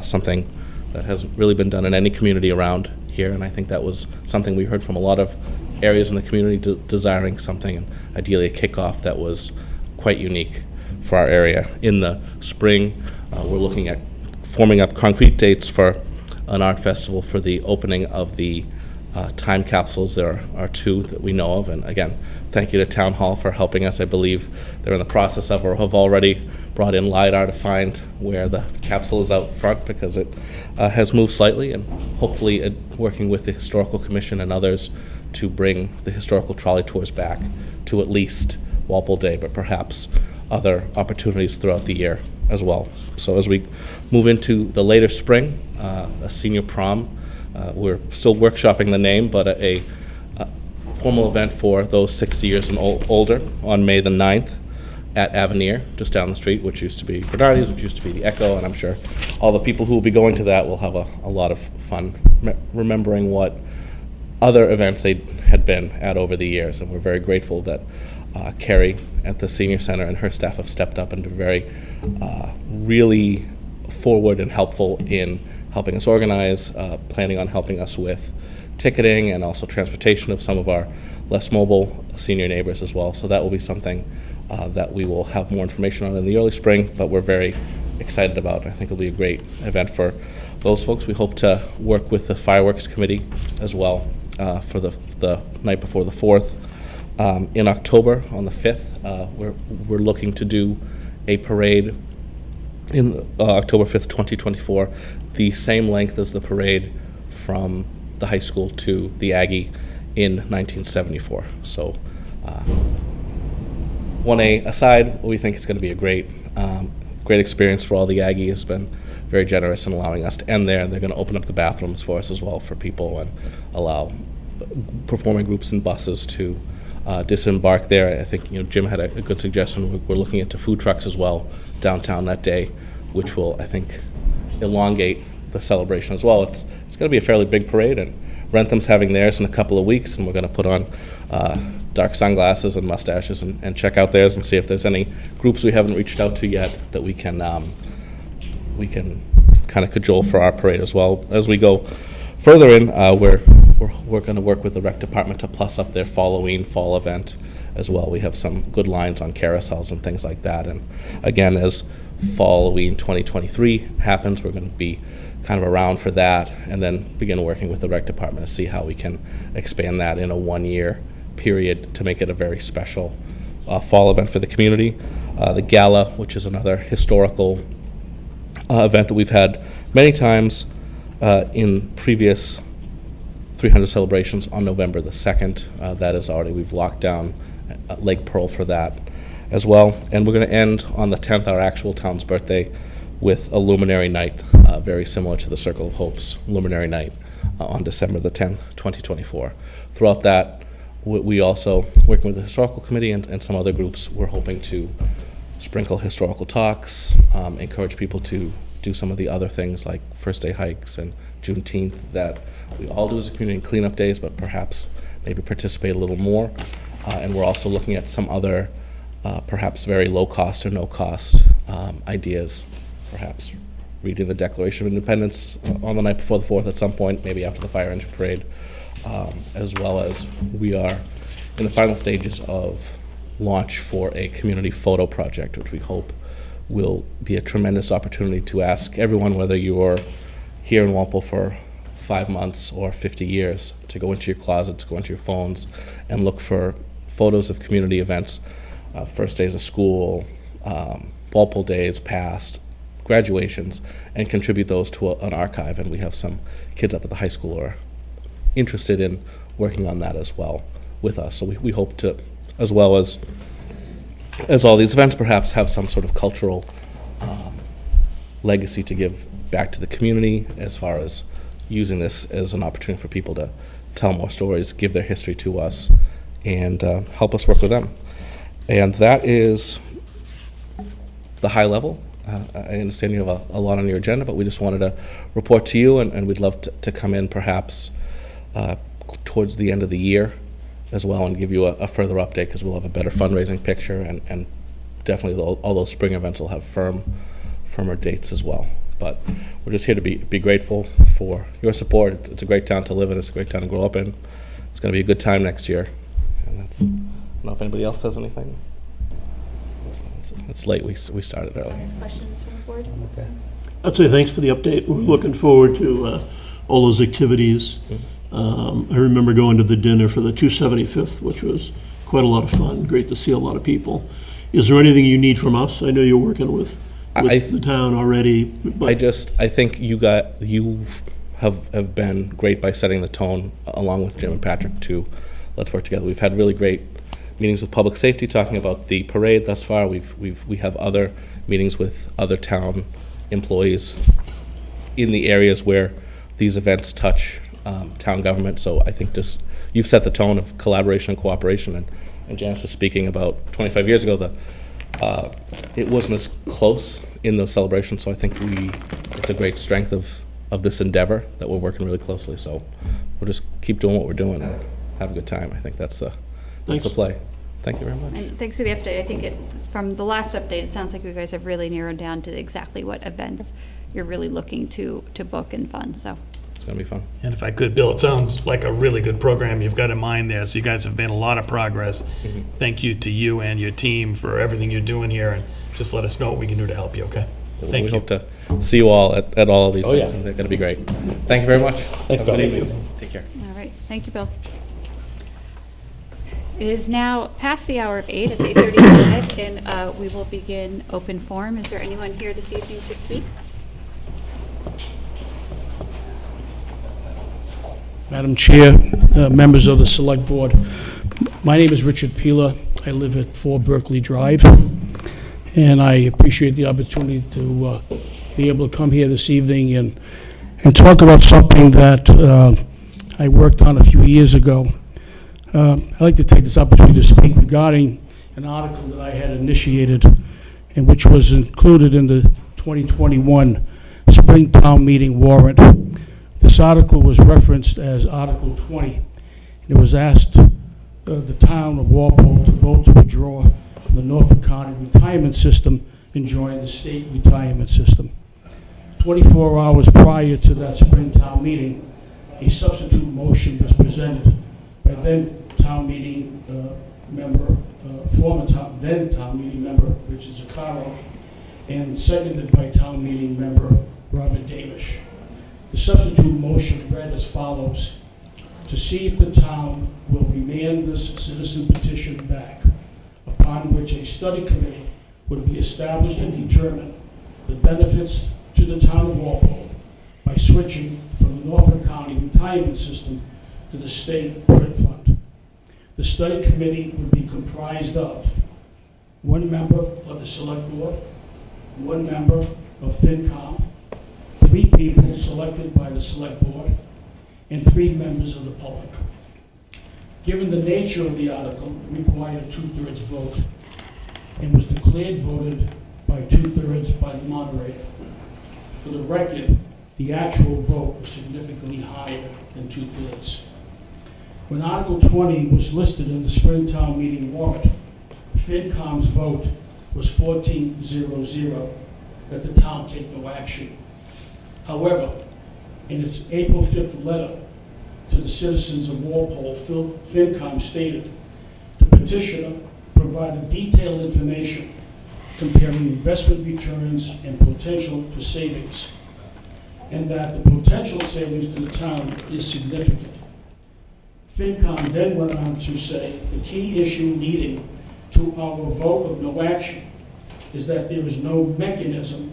something that hasn't really been done in any community around here, and I think that was something we heard from a lot of areas in the community desiring something, ideally a kickoff that was quite unique for our area. In the spring, we're looking at forming up concrete dates for an art festival for the opening of the time capsules. There are 2 that we know of, and again, thank you to Town Hall for helping us. I believe they're in the process of or have already brought in LiDAR to find where the capsule is out front, because it has moved slightly, and hopefully working with the Historical Commission and others to bring the historical trolley tours back to at least Walpole Day, but perhaps other opportunities throughout the year as well. So as we move into the later spring, a senior prom, we're still workshopping the name, but a formal event for those 60 years and older on May the 9th at Avenir, just down the street, which used to be Bernardi's, which used to be the Echo, and I'm sure all the people who will be going to that will have a lot of fun remembering what other events they had been at over the years. And we're very grateful that Carrie at the Senior Center and her staff have stepped up and been very, really forward and helpful in helping us organize, planning on helping us with ticketing and also transportation of some of our less mobile senior neighbors as well. So that will be something that we will have more information on in the early spring, but we're very excited about. I think it'll be a great event for those folks. We hope to work with the fireworks committee as well for the night before the 4th. In October, on the 5th, we're looking to do a parade in October 5th, 2024, the same length as the parade from the high school to the Aggie in 1974. So 1A aside, we think it's going to be a great experience for all. The Aggie has been very generous in allowing us to end there, and they're going to open up the bathrooms for us as well for people and allow performing groups and buses to disembark there. I think Jim had a good suggestion. We're looking into food trucks as well downtown that day, which will, I think, elongate the celebration as well. It's going to be a fairly big parade, and Rentham's having theirs in a couple of weeks, and we're going to put on dark sunglasses and mustaches and check out theirs and see if there's any groups we haven't reached out to yet that we can kind of cajole for our parade as well. As we go further in, we're going to work with the rec department to plus up their fall event as well. We have some good lines on carousels and things like that. And again, as Halloween 2023 happens, we're going to be kind of around for that, and then begin working with the rec department to see how we can expand that in a 1-year period to make it a very special fall event for the community. The gala, which is another historical event that we've had many times in previous 300 celebrations on November the 2nd. That is already, we've locked down Lake Pearl for that as well. And we're going to end on the 10th, our actual town's birthday, with a luminary night, very similar to the Circle of Hope's luminary night on December the 10th, 2024. Throughout that, we also, working with the Historical Committee and some other groups, we're hoping to sprinkle historical talks, encourage people to do some of the other things like first day hikes and Juneteenth that we all do as a community, cleanup days, but perhaps maybe participate a little more. And we're also looking at some other perhaps very low cost or no cost ideas, perhaps reading the Declaration of Independence on the night before the 4th at some point, maybe after the fire engine parade, as well as we are in the final stages of launch for a community photo project, which we hope will be a tremendous opportunity to ask everyone, whether you're here in Walpole for 5 months or 50 years, to go into your closets, go into your phones, and look for photos of community events, first days of school, Walpole days past, graduations, and contribute those to an archive. And we have some kids up at the high school who are interested in working on that as well with us. So we hope to, as well as all these events, perhaps have some sort of cultural legacy to give back to the community, as far as using this as an opportunity for people to tell more stories, give their history to us, and help us work with them. And that is the high level. I understand you have a lot on your agenda, but we just wanted to report to you, and we'd love to come in perhaps towards the end of the year as well and give you a further update, because we'll have a better fundraising picture, and definitely all those spring events will have firmer dates as well. But we're just here to be grateful for your support. It's a great town to live in. It's a great town to grow up in. it's going to be a good time next year. And that's, I don't know if anybody else has anything. It's late, we started early. Questions from the board? Okay. I'd say thanks for the update. We're looking forward to all those activities. I remember going to the dinner for the 275th, which was quite a lot of fun. Great to see a lot of people. Is there anything you need from us? I know you're working with the town already. But I think you have been great by setting the tone, along with Jim and Patrick, to let's work together. We've had really great meetings with public safety, talking about the parade thus far. We have other meetings with other town employees in the areas where these events touch town government. So I think just you've set the tone of collaboration and cooperation. And Janice was speaking about 25 years ago, it wasn't as close in those celebrations. So I think it's a great strength of this endeavor that we're working really closely. So we'll just keep doing what we're doing and have a good time. I think that's the play. Thank you very much. And thanks for the update. I think from the last update, it sounds like you guys have really narrowed down to exactly what events you're really looking to book and fund, so. It's going to be fun. And if I could, Bill, it sounds like a really good program you've got in mind there. So you guys have made a lot of progress. Mm-hmm. Thank you to you and your team for everything you're doing here, and just let us know what we can do to help you, okay? Thank We you. hope to see you all at all of these Oh, things, yeah. and they're going to be great. Thank you very much. Thanks, Have a good Bill. evening. Take care. All right, thank you, Bill. It is now past the hour of 8, it's 8:35, and we will begin open forum. Is there anyone here this evening to speak? Madam Chair, members of the Select Board, my name is Richard Pila. I live at 4 Berkeley Drive, and I appreciate the opportunity to be able to come here this evening and talk about something that I worked on a few years ago. I'd like to take this opportunity to speak regarding an article that I had initiated and which was included in the 2021 Spring Town Meeting warrant. This article was referenced as Article 20. And it was asked the town of Walpole to vote to withdraw from the Norfolk County retirement system and join the state retirement system. 24 hours prior to that Spring Town Meeting, a substitute motion was presented by then town meeting member, then town meeting member Richard Zuccaro, and seconded by town meeting member Robert Damish. The substitute motion read as follows: to see if the town will remand this citizen petition back, upon which a study committee would be established to determine the benefits to the town of Walpole by switching from the Norfolk County retirement system to the state PRIT fund. The study committee would be comprised of one member of the select board, one member of FinCom, 3 people selected by the select board, and 3 members of the public. Given the nature of the article, it required a 2/3 vote and was declared voted by 2/3 by the moderator. For the record, the actual vote was significantly higher than 2/3. When Article 20 was listed in the Spring Town Meeting warrant, FinCom's vote was 14-0-0, that the town take no action. However, in its April 5th letter to the citizens of Walpole, FinCom stated the petitioner provided detailed information comparing investment returns and potential for savings, and that the potential savings to the town is significant. FinCom then went on to say the key issue leading to our vote of no action is that there is no mechanism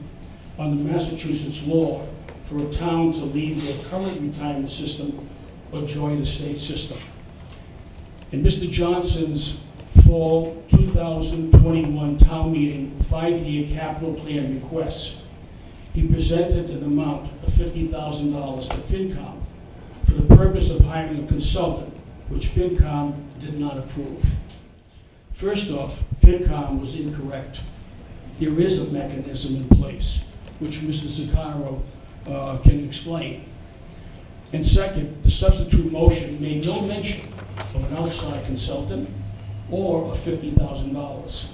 under Massachusetts law for a town to leave their current retirement system or join the state system. In Mr. Johnson's fall 2021 town meeting 5-year capital plan requests, he presented an amount of $50,000 to FinCom for the purpose of hiring a consultant, which FinCom did not approve. First off, FinCom was incorrect. There is a mechanism in place, which Mr. Zuccaro can explain. And second, the substitute motion made no mention of an outside consultant or of $50,000.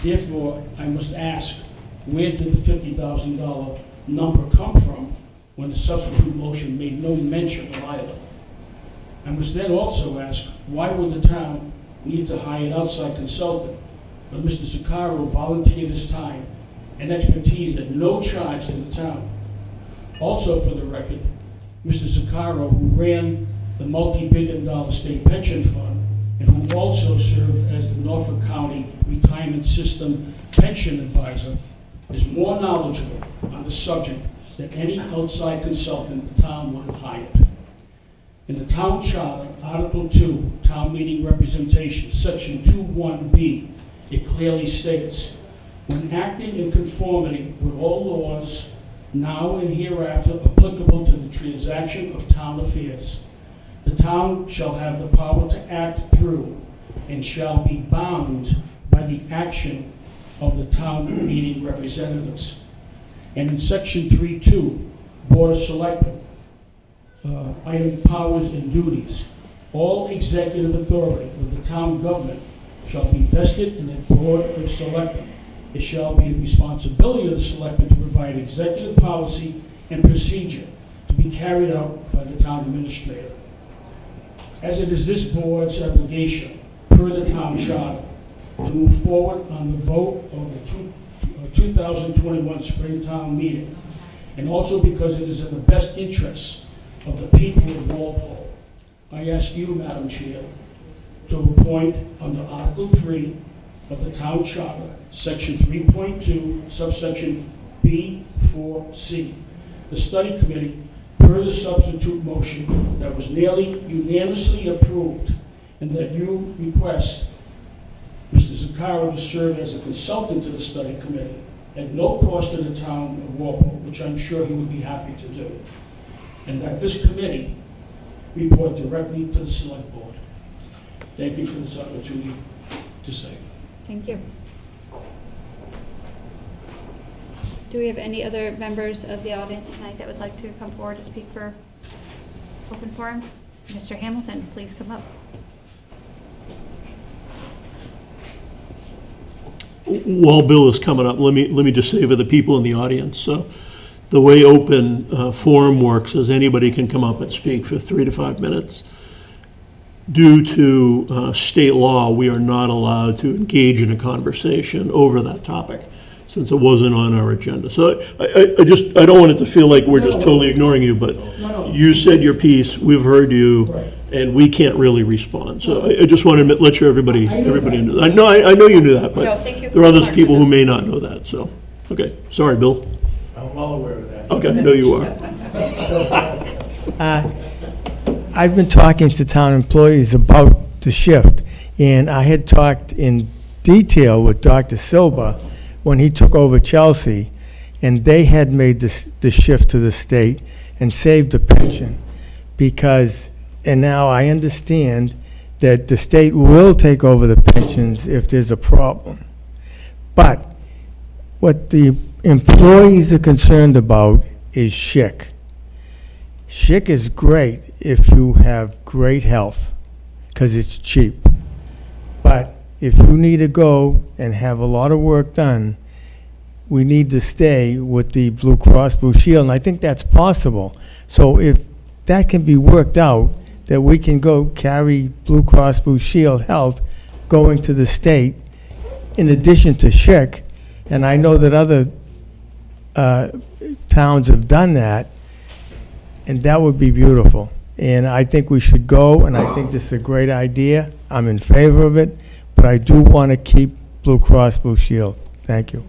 Therefore, I must ask, where did the $50,000 number come from when the substitute motion made no mention of either? I must then also ask, why would the town need to hire an outside consultant when Mr. Zuccaro volunteered his time and expertise at no charge to the town? Also, for the record, Mr. Zuccaro, who ran the multi-billion-dollar state pension fund and who also served as the Norfolk County Retirement System pension advisor, is more knowledgeable on the subject than any outside consultant the town would have hired. In the town charter, Article 2, Town Meeting Representation, Section 21B, it clearly states, when acting in conformity with all laws now and hereafter applicable to the transaction of town affairs, the town shall have the power to act through and shall be bound by the action of the town meeting representatives. And in Section 3.2, Board of Selectmen, item powers and duties, all executive authority of the town government shall be vested in the Board of Selectmen. It shall be the responsibility of the Selectmen to provide executive policy and procedure to be carried out by the town administrator. As it is this board's obligation, per the town charter, to move forward on the vote of the 2021 spring town meeting, and also because it is in the best interests of the people of Walpole, I ask you, Madam Chair, to appoint under Article 3 of the Town Charter, Section 3.2, subsection B4C, the study committee, per the substitute motion that was nearly unanimously approved, and that you request Mr. Zuccaro to serve as a consultant to the study committee at no cost to the town of Walpole, which I'm sure he would be happy to do, and that this committee report directly to the select board. Thank you for this opportunity to say. Thank you. Do we have any other members of the audience tonight that would like to come forward to speak for open forum? Mr. Hamilton, please come up. While Bill is coming up, let me just say for the people in the audience, so the way open forum works is anybody can come up and speak for 3 to 5 minutes. Due to state law, we are not allowed to engage in a conversation over that topic, since it wasn't on our agenda. So I don't want it to feel like we're just totally ignoring you, but you said your piece, we've heard you, and we can't really respond. So I just wanted to let sure everybody knew that. I know you knew that, No, but thank you there are for other people who may not know that, so, okay. Sorry, Bill. I'm well aware of that. Okay, I know you are. I've been talking to town employees about the shift, and I had talked in detail with Dr. Silva when he took over Chelsea, and they had made the shift to the state and saved the pension because, and now I understand that the state will take over the pensions if there's a problem. But what the employees are concerned about is SHIC. SHIC is great if you have great health, because it's cheap. But if you need to go and have a lot of work done, we need to stay with the Blue Cross Blue Shield, and I think that's possible. So if that can be worked out, that we can go carry Blue Cross Blue Shield Health going to the state in addition to SHIC, and I know that other towns have done that, and that would be beautiful. And I think we should go, and I think this is a great idea. I'm in favor of it, but I do want to keep Blue Cross Blue Shield. Thank you.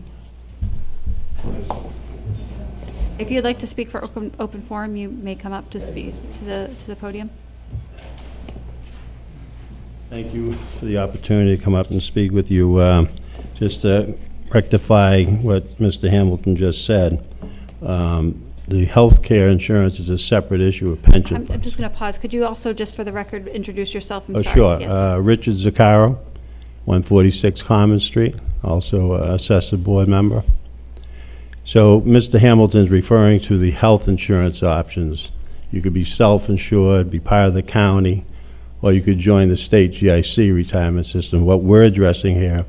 If you'd like to speak for open forum, you may come up to speak to the podium. Thank you for the opportunity to come up and speak with you. Just to rectify what Mr. Hamilton just said, the health care insurance is a separate issue of pension funds. I'm just going to pause. Could you also, just for the record, introduce yourself? I'm sorry. Sure. Yes. Richard Zuccaro, 146 Common Street, also assessor board member. So Mr. Hamilton's referring to the health insurance options. You could be self-insured, be part of the county, or you could join the state GIC retirement system. What we're addressing here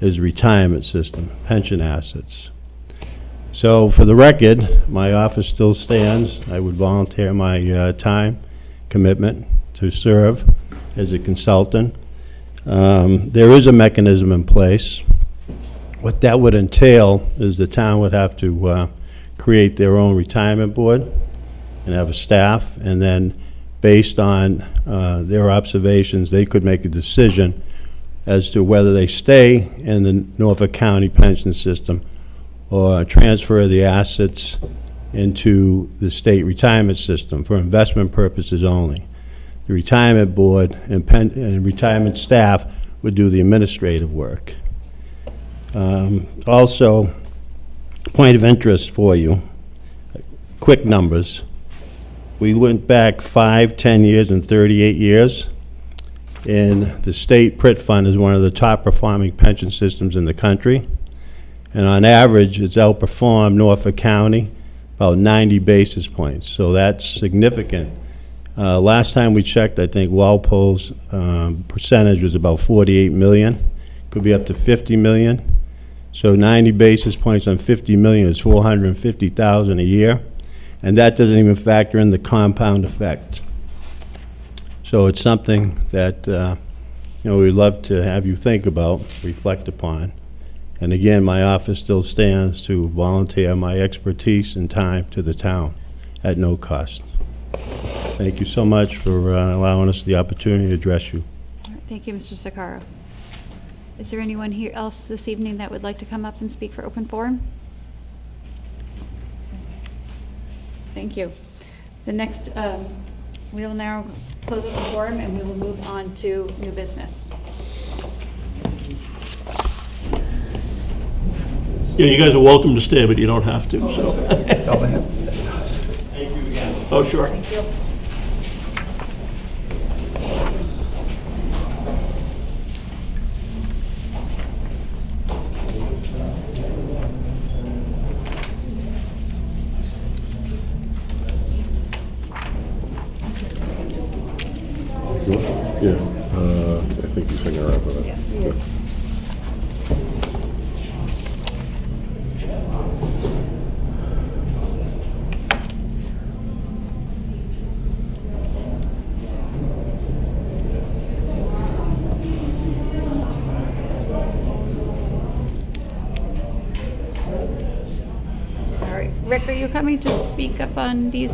is retirement system, pension assets. So for the record, my office still stands. I would volunteer my time, commitment to serve as a consultant. There is a mechanism in place. What that would entail is the town would have to create their own retirement board and have a staff, and then based on their observations, they could make a decision as to whether they stay in the Norfolk County pension system or transfer the assets into the state retirement system for investment purposes only. The retirement board and retirement staff would do the administrative work. Also, point of interest for you, quick numbers. We went back 5, 10 years, and 38 years, and the state PRIT fund is one of the top performing pension systems in the country. And on average, it's outperformed Norfolk County about 90 basis points, so that's significant. Last time we checked, I think Walpole's percentage was about 48 million. Could be up to 50 million. So 90 basis points on 50 million is 450,000 a year, and that doesn't even factor in the compound effect. So it's something that we'd love to have you think about, reflect upon. And again, my office still stands to volunteer my expertise and time to the town at no cost. Thank you so much for allowing us the opportunity to address you. All right, thank you, Mr. Sakara. Is there anyone here else this evening that would like to come up and speak for open forum? Thank you. The next, we will now close open forum and we will move on to new business. Yeah, you guys are welcome to stay, but you don't have to, so. Thank you again. Oh, sure. Thank you. Yeah, I think he's hanging around with it. Yeah, he is. All right, Rick, are you coming to speak up on these?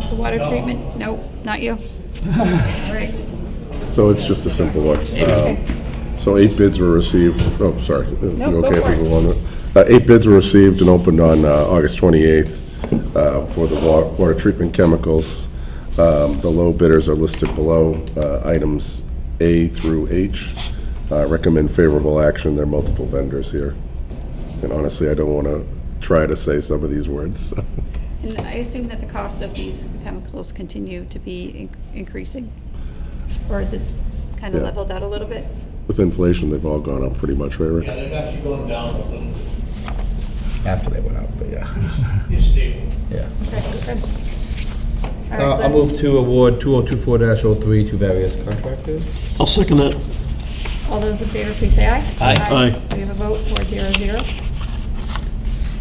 The water treatment? Nope, not you. All right. So it's just a simple one. So 8 bids were received, oh, sorry. You go okay if for we it. move on? 8 bids were received and opened on August 28th for the water treatment chemicals. The low bidders are listed below, items A through H. Recommend favorable action. There are multiple vendors here. And honestly, I don't want to try to say some of these words. And I assume that the cost of these chemicals continue to be increasing? Or is it kind of Yeah. leveled out a little bit? With inflation, they've all gone up pretty much, right, Rick? Yeah, they've actually gone down a little. After they went out, but yeah. It's stable. Yeah. Okay, good. All right, I'll Glenn. move to award 2024-03 to various contractors. I'll second that. All those in favor, please say aye. Aye. We have a vote 400.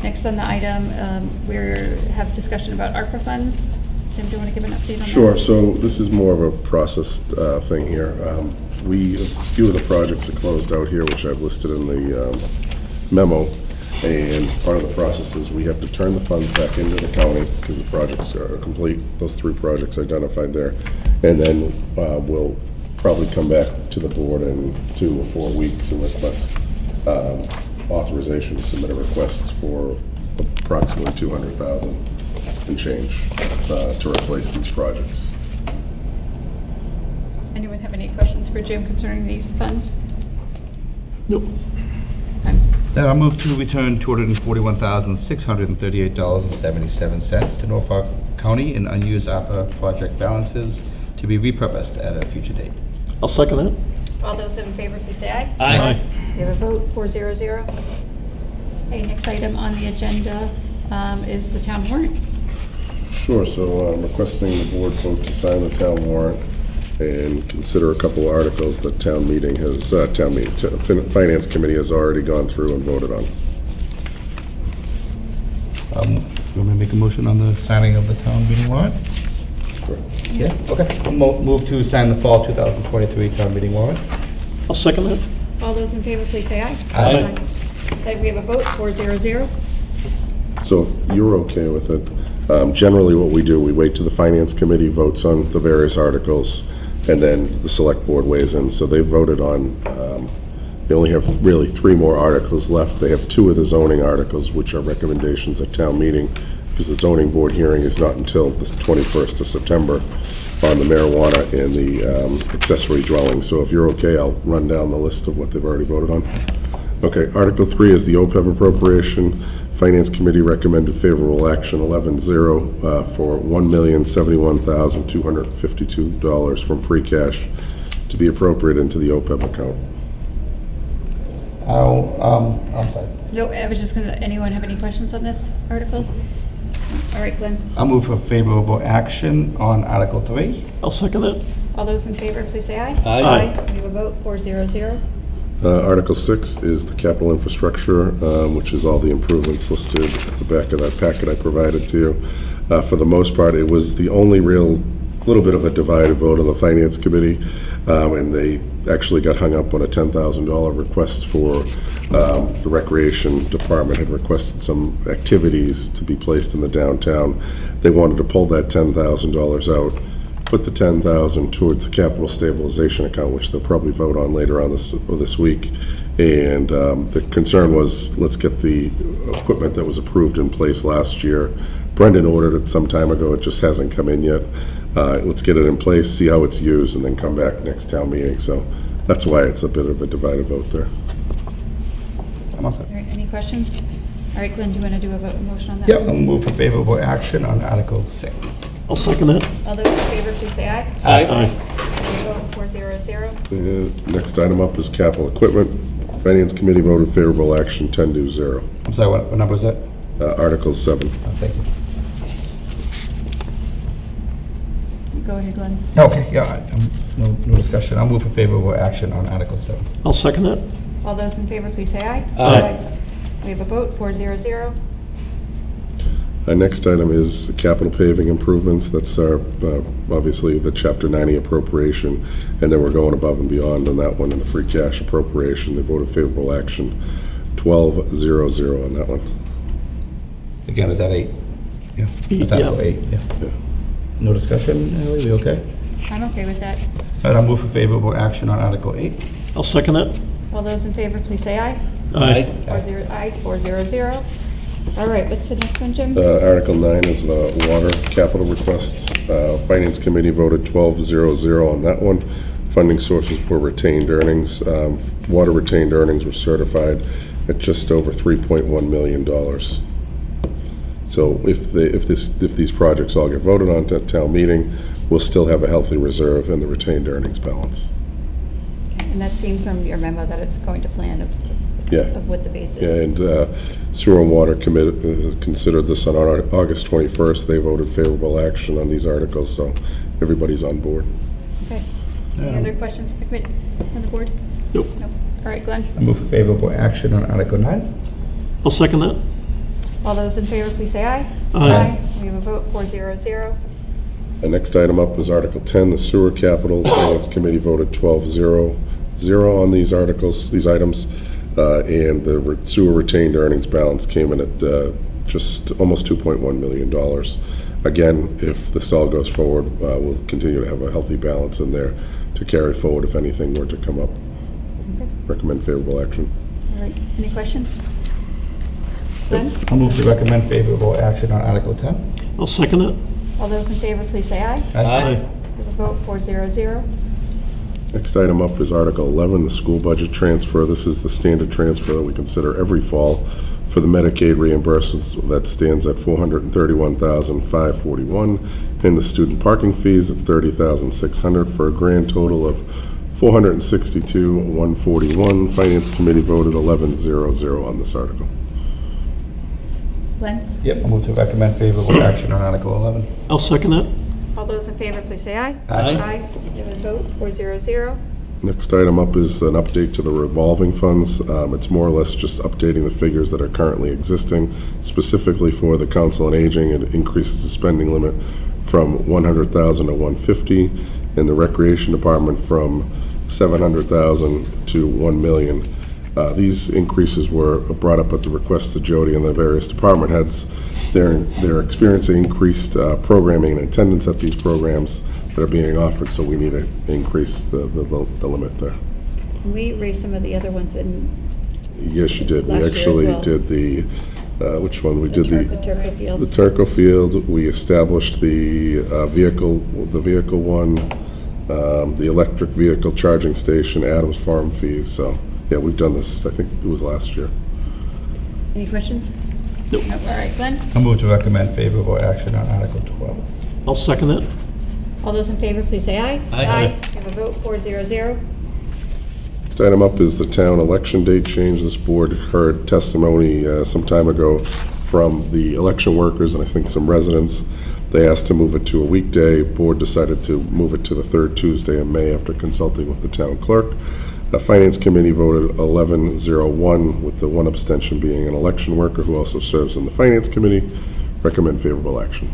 Next on the item, we have discussion about ARPA funds. Jim, do you want to give an update on that? Sure, so this is more of a process thing here. A few of the projects are closed out here, which I've listed in the memo, and part of the process is we have to turn the funds back into the county because the projects are complete, those 3 projects identified there, and then we'll probably come back to the board in 2 or 4 weeks and request authorization to submit a request for approximately $200,000 and change to replace these projects. Anyone have any questions for Jim concerning these funds? Nope. Then I'll move to return $241,638.77 to Norfolk County in unused ARPA project balances to be repurposed at a future date. I'll second that. All those in favor, please say aye. Aye. We have a vote 400. Okay, next item on the agenda is the town warrant. Sure, so I'm requesting the board vote to sign the town warrant and consider a couple articles that Finance Committee has already gone through and voted on. You want me to make a motion on the signing of the town meeting warrant? Correct. Yeah, okay. Move to sign the fall 2023 town meeting warrant. I'll second that. All those in favor, please say aye. Aye. Then we have a vote, 400. So if you're okay with it, generally what we do, we wait till the Finance Committee votes on the various articles, and then the Select Board weighs in. So they voted on, they only have really 3 more articles left. They have 2 of the zoning articles, which are recommendations at town meeting, because the zoning board hearing is not until the 21st of September on the marijuana and the accessory dwelling. So if you're okay, I'll run down the list of what they've already voted on. Okay, Article 3 is the OPEB appropriation. Finance Committee recommended favorable action 11-0 for $1,071,252 from free cash to be appropriated into the OPEB account. I'm sorry. No, I was just gonna, anyone have any questions on this article? All right, Glenn. I'll move for favorable action on Article 3. I'll second that. All those in favor, please say aye. Aye. We have a vote, 400. Article 6 is the capital infrastructure, which is all the improvements listed at the back of that packet I provided to you. For the most part, it was the only real little bit of a divided vote on the Finance Committee, and they actually got hung up on a $10,000 request for the Recreation Department had requested some activities to be placed in the downtown. They wanted to pull that $10,000 out, put the $10,000 towards the capital stabilization account, which they'll probably vote on later on this week. And the concern was, let's get the equipment that was approved in place last year. Brendan ordered it some time ago, it just hasn't come in yet. Let's get it in place, see how it's used, and then come back next town meeting. So that's why it's a bit of a divided vote there. I'm all set. All right, any questions? All right, Glenn, do you want to do a motion on that? Yeah, I'll move for favorable action on Article 6. I'll second that. All those in favor, please say aye. Aye. We vote 400. Next item up is capital equipment. Finance Committee voted favorable action 10-0. I'm sorry, what number is that? Article 7. Oh, thank you. Go ahead, Glenn. Okay, yeah, no discussion. I'll move for favorable action on Article 7. I'll second that. All those in favor, please say aye. Aye. We have a vote, 400. Next item is capital paving improvements. That's our, obviously, the Chapter 90 appropriation, and then we're going above and beyond on that one in the free cash appropriation. They voted favorable action 12-0 on that one. Again, is that 8? Yeah. That's Article 8, yeah. No discussion, Ellie, we okay? I'm okay with that. All right, I'll move for favorable action on Article 8. I'll second that. All those in favor, please say aye. Aye. 400. All right, what's the next one, Jim? Article 9 is the water capital request. Finance Committee voted 12-0 on that one. Funding sources were retained earnings. Water retained earnings were certified at just over $3.1 million. So if these projects all get voted on at town meeting, we'll still have a healthy reserve and the retained earnings balance. And that seemed from your memo that it's going to plan of what the base is. Yeah, and Sewer and Water considered this on August 21st. They voted favorable action on these articles, so everybody's on board. Okay. Any other questions on the board? Nope. Nope. All right, Glenn. I move for favorable action on Article 9. I'll second that. All those in favor, please say aye. Aye. We have a vote, 400. The next item up is Article 10, the Sewer Capital. Finance Committee voted 12-0 on these articles, these items, and the sewer retained earnings balance came in at just almost $2.1 million. Again, if this all goes forward, we'll continue to have a healthy balance in there to carry forward if anything were to come up. Okay. Recommend favorable action. All right, any questions? Glenn? I'll move to recommend favorable action on Article 10. I'll second it. All those in favor, please say aye. Aye. We have a vote, 400. Next item up is Article 11, the school budget transfer. This is the standard transfer that we consider every fall for the Medicaid reimbursements. That stands at $431,541, and the student parking fees at $30,600 for a grand total of $462,141. Finance Committee voted 11-0 on this article. Glenn? Yep, I'll move to recommend favorable action on Article 11. I'll second that. All those in favor, please say aye. Aye. We have a vote, 400. Next item up is an update to the revolving funds. It's more or less just updating the figures that are currently existing. Specifically for the Council on Aging, it increases the spending limit from 100,000 to 150, and the Recreation Department from 700,000 to 1 million. These increases were brought up at the request of Jody and the various department heads. They're experiencing increased programming and attendance at these programs that are being offered, so we need to increase the limit there. Can we raise some of the other ones in Yes, you did. Last We year as actually well. did the, which one? We did the Turco the Fields? Turco Field. We established the vehicle one, the electric vehicle charging station, Adams Farm fees. So, yeah, we've done this, I think it was last year. Any questions? Nope. All right, Glenn? I move to recommend favorable action on Article 12. I'll second that. All those in favor, please say aye. Aye. We have a vote, 400. Next item up is the town election date change. This board heard testimony some time ago from the election workers and I think some residents. They asked to move it to a weekday. Board decided to move it to the third Tuesday in May after consulting with the town clerk. The Finance Committee voted 11-0-1, with the one abstention being an election worker who also serves on the Finance Committee. Recommend favorable action.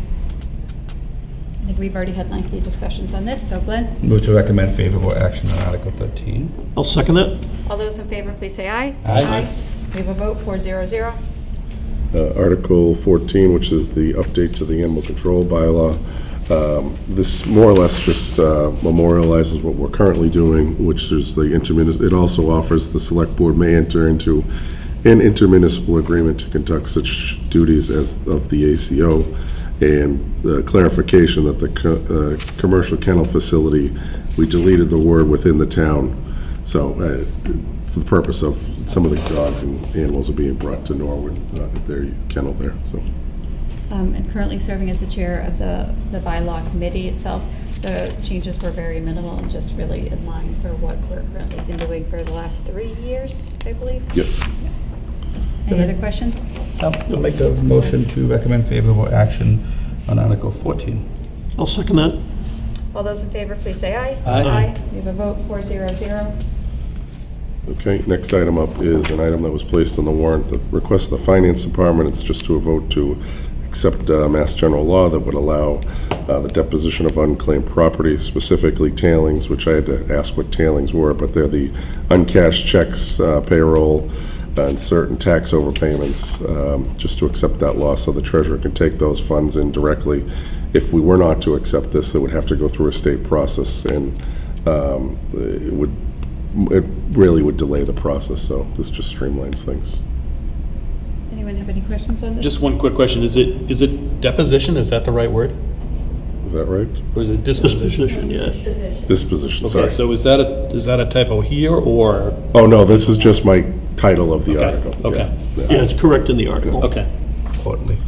I think we've already had lengthy discussions on this, so Glenn? Move to recommend favorable action on Article 13. I'll second that. All those in favor, please say aye. Aye. We have a vote, 400. Article 14, which is the update to the animal control bylaw. This more or less just memorializes what we're currently doing, which is the it also offers the select board may enter into an intermunicipal agreement to conduct such duties as of the ACO, and the clarification that the commercial kennel facility, we deleted the word within the town. So for the purpose of some of the dogs and animals are being brought to Norwood at their kennel there, so. And currently serving as the chair of the bylaw committee itself. The changes were very minimal and just really in line for what we're currently been doing for the last 3 years, I believe. Yep. Any other questions? I'll make a motion to recommend favorable action on Article 14. I'll second that. All those in favor, please say aye. Aye. We have a vote, 400. Okay, next item up is an item that was placed on the warrant, the request of the Finance Department. It's just to a vote to accept Mass General Law that would allow the deposition of unclaimed property, specifically tailings, which I had to ask what tailings were, but they're the uncashed checks, payroll, and certain tax overpayments, just to accept that law so the treasurer can take those funds in directly. If we were not to accept this, it would have to go through a state process, and it really would delay the process, so this just streamlines things. Anyone have any questions on this? Just one quick question. Is it deposition? Is that the right word? Is that right? Or is it disposition? Disposition, yeah. Disposition, sorry. Okay, so is that a typo here or? Oh, no, this is just my title of the article. Okay. Yeah, it's correct in the article. Okay. Totally.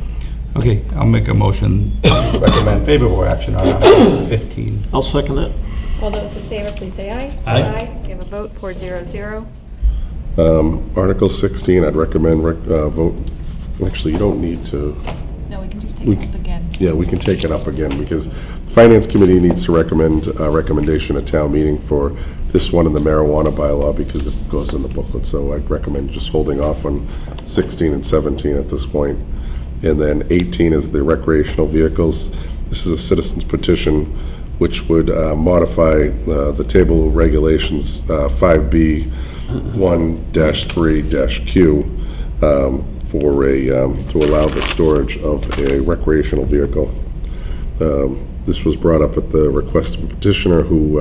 Okay, I'll make a motion to recommend favorable action on Article 15. I'll second that. All those in favor, please say aye. Aye. We have a vote, 400. Article 16, I'd recommend vote, actually, you don't need to. No, we can just take it up again. Yeah, we can take it up again, because Finance Committee needs to recommend a recommendation at town meeting for this one in the marijuana bylaw, because it goes in the booklet, so I'd recommend just holding off on 16 and 17 at this point. And then 18 is the recreational vehicles. This is a citizen's petition, which would modify the table of regulations 5B 1-3-Q for to allow the storage of a recreational vehicle. This was brought up at the request of a petitioner who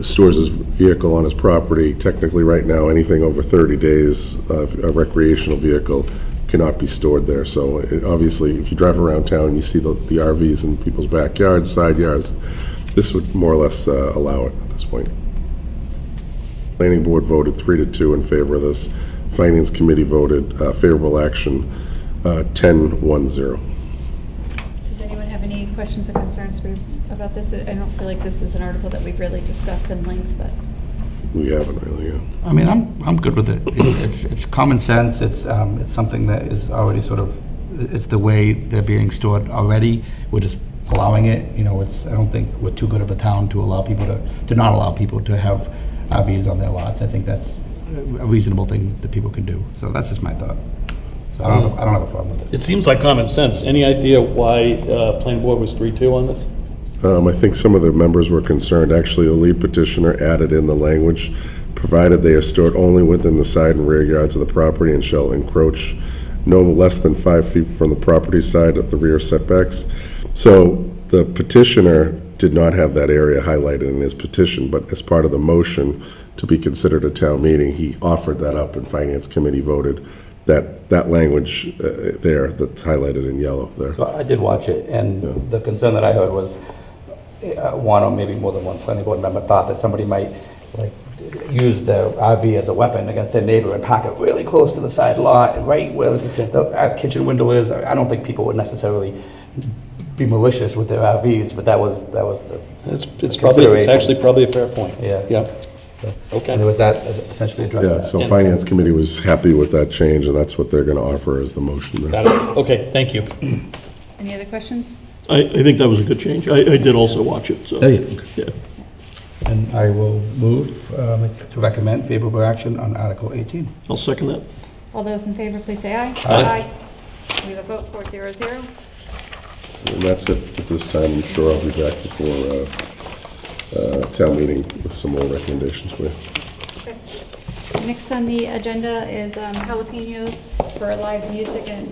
stores his vehicle on his property. Technically, right now, anything over 30 days of a recreational vehicle cannot be stored there. So obviously, if you drive around town and you see the RVs in people's backyards, side yards, this would more or less allow it at this point. Planning Board voted 3-2 in favor of this. Finance Committee voted favorable action 10-1-0. Does anyone have any questions or concerns about this? I don't feel like this is an article that we've really discussed in length, but. We haven't really, yeah. I mean, I'm good with it. It's common sense. It's something that is already sort of, it's the way they're being stored already. We're just allowing it. You know, I don't think we're too good of a town to allow people to not allow people to have RVs on their lots. I think that's a reasonable thing that people can do. So that's just my thought. So I don't have a problem with it. It seems like common sense. Any idea why planning board was 3-2 on this? I think some of the members were concerned. Actually, the lead petitioner added in the language, provided they are stored only within the side and rear yards of the property and shall encroach no less than 5 feet from the property side of the rear setbacks. So the petitioner did not have that area highlighted in his petition, but as part of the motion to be considered a town meeting, he offered that up, and Finance Committee voted that language there that's highlighted in yellow there. So I did watch it, and the concern that I heard was one or maybe more than one planning board member thought that somebody might like use the RV as a weapon against their neighbor and park it really close to the side lot, right where the kitchen window is. I don't think people would necessarily be malicious with their RVs, but that was the It's actually probably a fair point. Yeah. Yeah. Okay. And it was that essentially addressed Yeah, that. so Finance Committee was happy with that change, and that's what they're going to offer as the motion there. Got it. Okay, thank you. Any other questions? I think that was a good change. I did also watch it, so. Oh, yeah. Yeah. And I will move to recommend favorable action on Article 18. I'll second that. All those in favor, please say aye. Aye. We have a vote 400. And that's it at this time. I'm sure I'll be back before town meeting with some more recommendations for you. Okay. Next on the agenda is jalapenos for live music and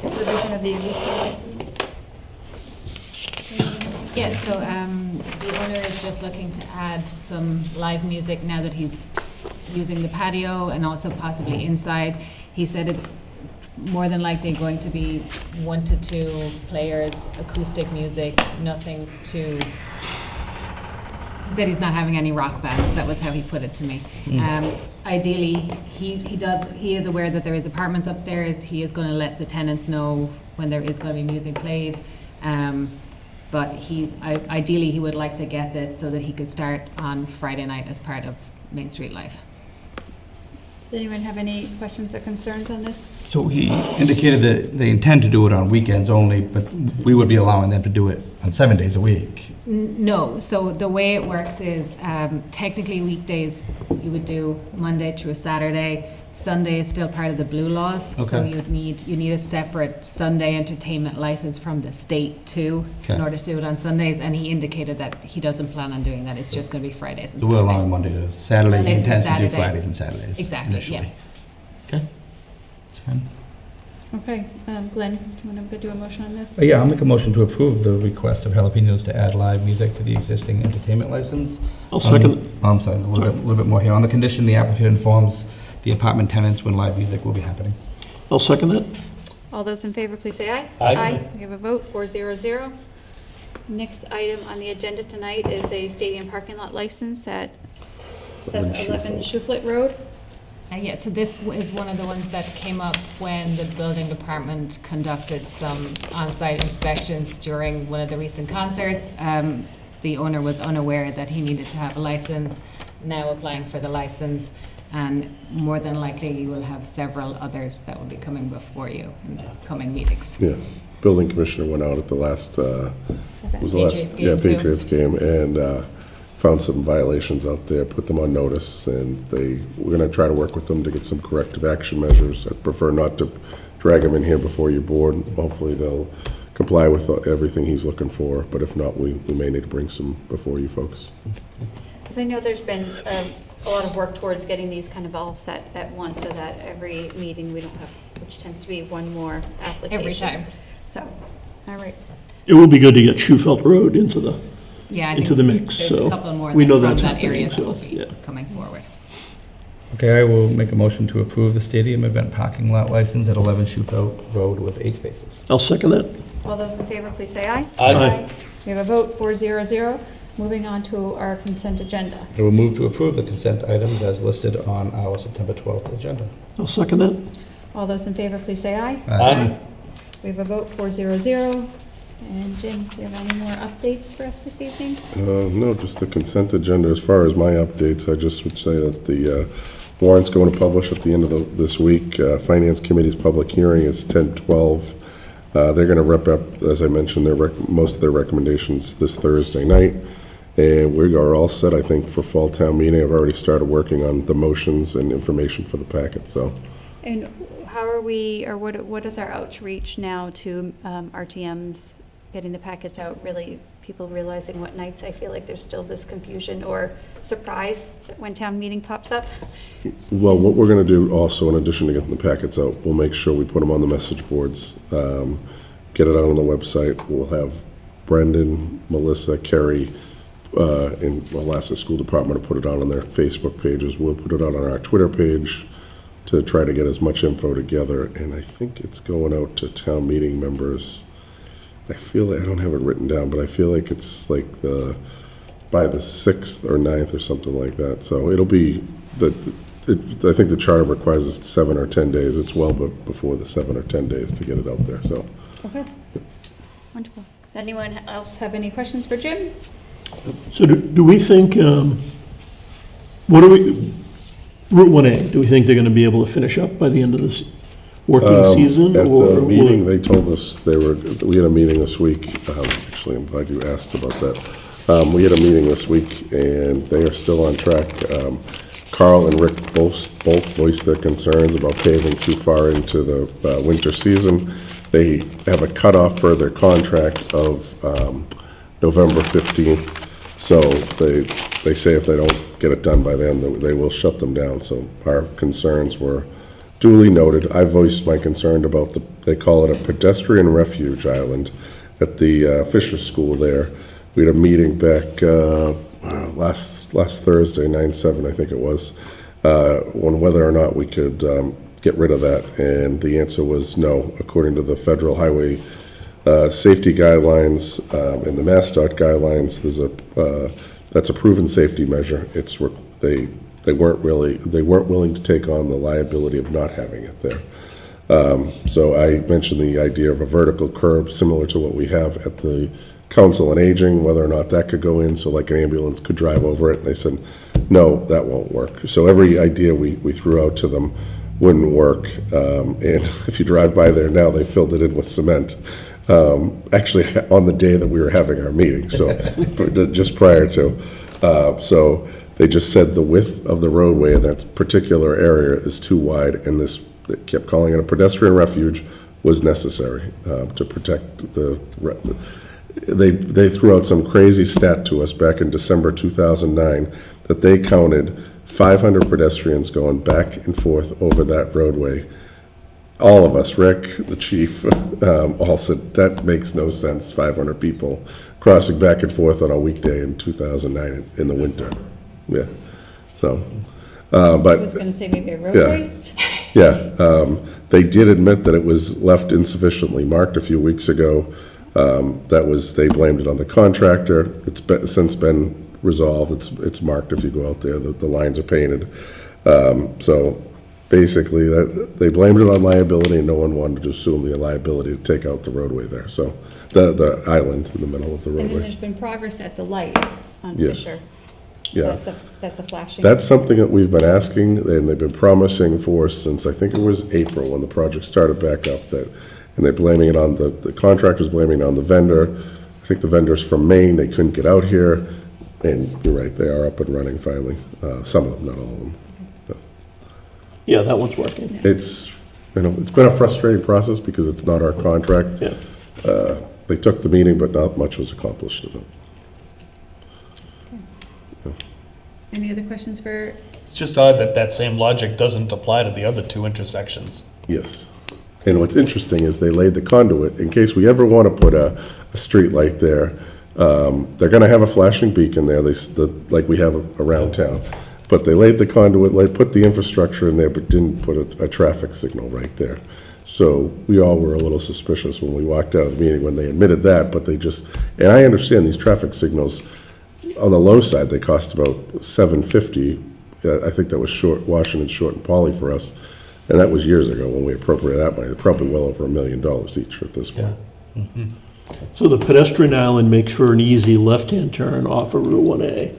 revision of the existing license. Yeah, so the owner is just looking to add some live music now that he's using the patio and also possibly inside. He said it's more than likely going to be 1 to 2 players, acoustic music, nothing too... He said he's not having any rock bands. That was how he put it to me. Ideally, he is aware that there is apartments upstairs. He is going to let the tenants know when there is going to be music played. But ideally he would like to get this so that he could start on Friday night as part of Main Street Live. Does anyone have any questions or concerns on this? So he indicated that they intend to do it on weekends only, but we would be allowing them to do it on 7 days a week. No, so the way it works is technically weekdays you would do Monday through Saturday. Sunday is still part of the blue laws, so Okay. you need a separate Sunday entertainment license from the state too in Okay. order to do it on Sundays. And he indicated that he doesn't plan on doing that. It's just going to be Fridays and So we're Saturdays. allowing Monday to Saturday. He Monday through intends to do Saturday. Fridays and Saturdays Exactly, initially. yeah. Okay, that's fine. Okay, Glenn, do you want to do a motion on this? Yeah, I'll make a motion to approve the request of Jalapenos to add live music to the existing entertainment license. I'll second. I'm sorry, a little bit more here. On the condition the applicant informs the apartment tenants when live music will be happening. I'll second that. All those in favor, please say aye. Aye. We have a vote 400. Next item on the agenda tonight is a stadium parking lot license at 11 Shuflet Road. Yeah, so this is one of the ones that came up when the building department conducted some on-site inspections during one of the recent concerts. The owner was unaware that he needed to have a license, now applying for the license, and more than likely you will have several others that will be coming before you in the coming meetings. Yes, building commissioner went out at the last, was the last, Patriots game, yeah, too. Patriots game, and found some violations out there, put them on notice, and we're gonna try to work with them to get some corrective action measures. I'd prefer not to drag them in here before your board. Hopefully they'll comply with everything he's looking for, but if not, we may need to bring some before you folks. Because I know there's been a lot of work towards getting these kind of all set at once so that every meeting we don't have, which tends to be one more application. Every time. So, all right. It will be good to get Shufelt Road into the Yeah, I into think the mix, there's so a couple more we know from that's that happening, area that so, will be yeah. coming forward. Okay, I will make a motion to approve the stadium event parking lot license at 11 Shufelt Road with 8 spaces. I'll second that. All those in favor, please say aye. Aye. We have a vote 400. Moving on to our consent agenda. I will move to approve the consent items as listed on our September 12th agenda. I'll second that. All those in favor, please say aye. Aye. We have a vote 400. And Jim, do you have any more updates for us this evening? No, just the consent agenda. As far as my updates, I just would say that the warrant's going to publish at the end of this week. Finance Committee's public hearing is 10/12. They're going to wrap up, as I mentioned, most of their recommendations this Thursday night. And we are all set, I think, for fall town meeting. I've already started working on the motions and information for the packet, so. And how are are we, or what is our outreach now to RTMs, getting the packets out, really people realizing what nights? I feel like there's still this confusion or surprise when town meeting pops up. Well, what we're going to do also, in addition to getting the packets out, we'll make sure we put them on the message boards, get it out on the website. We'll have Brendan, Melissa, Kerry, and we'll ask the school department to put it out on their Facebook pages. We'll put it out on our Twitter page to try to get as much info together. And I think it's going out to town meeting members. I feel like, I don't have it written down, but I feel like it's like by the 6th or 9th or something like that. So it'll be, I think the charter requires us 7 or 10 days. It's well before the 7 or 10 days to get it out there, so. Okay. Wonderful. Anyone else have any questions for Jim? So do we think, Route 1A, do we think they're going to be able to finish up by the end of this working season? At or the will meeting, it- they told us we had a meeting this week. Actually, I'm glad you asked about that. We had a meeting this week, and they are still on track. Carl and Rick both voiced their concerns about paving too far into the winter season. They have a cutoff per their contract of November 15th. So they say if they don't get it done by then, they will shut them down. So our concerns were duly noted. I voiced my concern about they call it a pedestrian refuge island at the Fisher School there. We had a meeting back last Thursday, 9/7, I think it was, on whether or not we could get rid of that. And the answer was no. According to the Federal Highway safety guidelines and the MassDOT guidelines, that's a proven safety measure. They weren't willing to take on the liability of not having it there. So I mentioned the idea of a vertical curb similar to what we have at the Council on Aging, whether or not that could go in so like an ambulance could drive over it. And they said, no, that won't work. So every idea we threw out to them wouldn't work. And if you drive by there now, they filled it in with cement. Actually, on the day that we were having our meeting, so just prior to. So they just said the width of the roadway in that particular area is too wide, and they kept calling it a pedestrian refuge, was necessary to protect the. They threw out some crazy stat to us back in December 2009 that they counted 500 pedestrians going back and forth over that roadway. All of us, Rick, the chief, all said, that makes no sense, 500 people crossing back and forth on a weekday in 2009 in the winter. Yeah, so, but. I was going to say maybe a road race. Yeah, they did admit that it was left insufficiently marked a few weeks ago. They blamed it on the contractor. It's since been resolved. It's marked if you go out there. The lines are painted. So basically, they blamed it on liability, and no one wanted to assume the liability to take out the roadway there. So the island in the middle of the And then roadway. there's been progress at the light on Yes. Fisher. Yeah. That's a flashing. That's something that we've been asking, and they've been promising for since, I think it was April, when the project started back up, and they're blaming it on, the contractor's blaming it on the vendor. I think the vendor's from Maine, they couldn't get out here, and you're right, they are up and running finally. Some of them, not all of them. Yeah, that one's working. It's been a frustrating process because it's not our contract. Yeah. They took the meeting, but not much was accomplished in it. Any other questions for? It's just odd that that same logic doesn't apply to the other two intersections. Yes. And what's interesting is they laid the conduit, in case we ever want to put a street light there, they're going to have a flashing beacon there, like we have around town. But they laid the conduit, put the infrastructure in there, but didn't put a traffic signal right there. So we all were a little suspicious when we walked out of the meeting when they admitted that, but and I understand these traffic signals, on the low side, they cost about $750. I think that was Washington, Short, and Poly for us. And that was years ago when we appropriated that money. They're probably well over $1 million each at this point. So the pedestrian island makes for an easy left-hand turn off of Route 1A,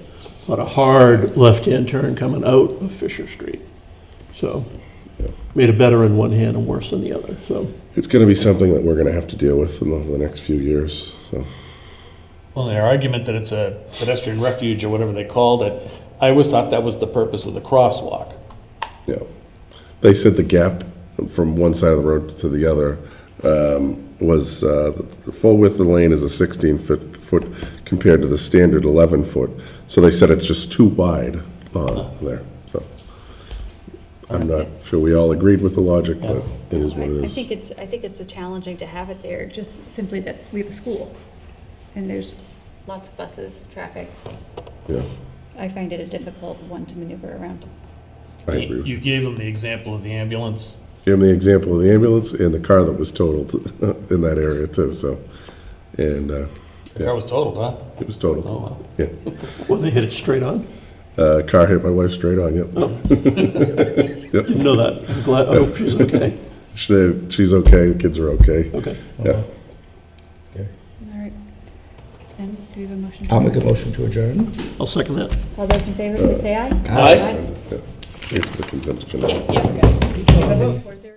but a hard left-hand turn coming out of Fisher Street. So made it better in one hand and worse in the other, so. It's going to be something that we're going to have to deal with over the next few years, so. Well, their argument that it's a pedestrian refuge or whatever they called it, I always thought that was the purpose of the crosswalk. Yeah. They said the gap from one side of the road to the other, was, the full width of the lane is a 16-foot compared to the standard 11-foot. So they said it's just too wide there, so. I'm not sure we all agreed with the logic, but it is what it is. I think it's challenging to have it there, just simply that we have a school, and there's lots of buses, traffic. Yeah, I find it a difficult one to maneuver around. I agree with you. You gave him the example of the ambulance. Give him the example of the ambulance and the car that was totaled in that area too, so, and, The car was totaled, huh? it was totaled. Oh, wow. Yeah. Well, they hit it straight on? Car hit my wife straight on, yep. Yep. Didn't know that. I'm glad, I hope she's okay. She's okay, the kids are okay. Okay. Yeah. All right. And do we have a motion? I'll make a motion to adjourn. I'll second that. All those in favor, please say aye. Aye. Here's the consent agenda. Yeah, we're good. 4-0.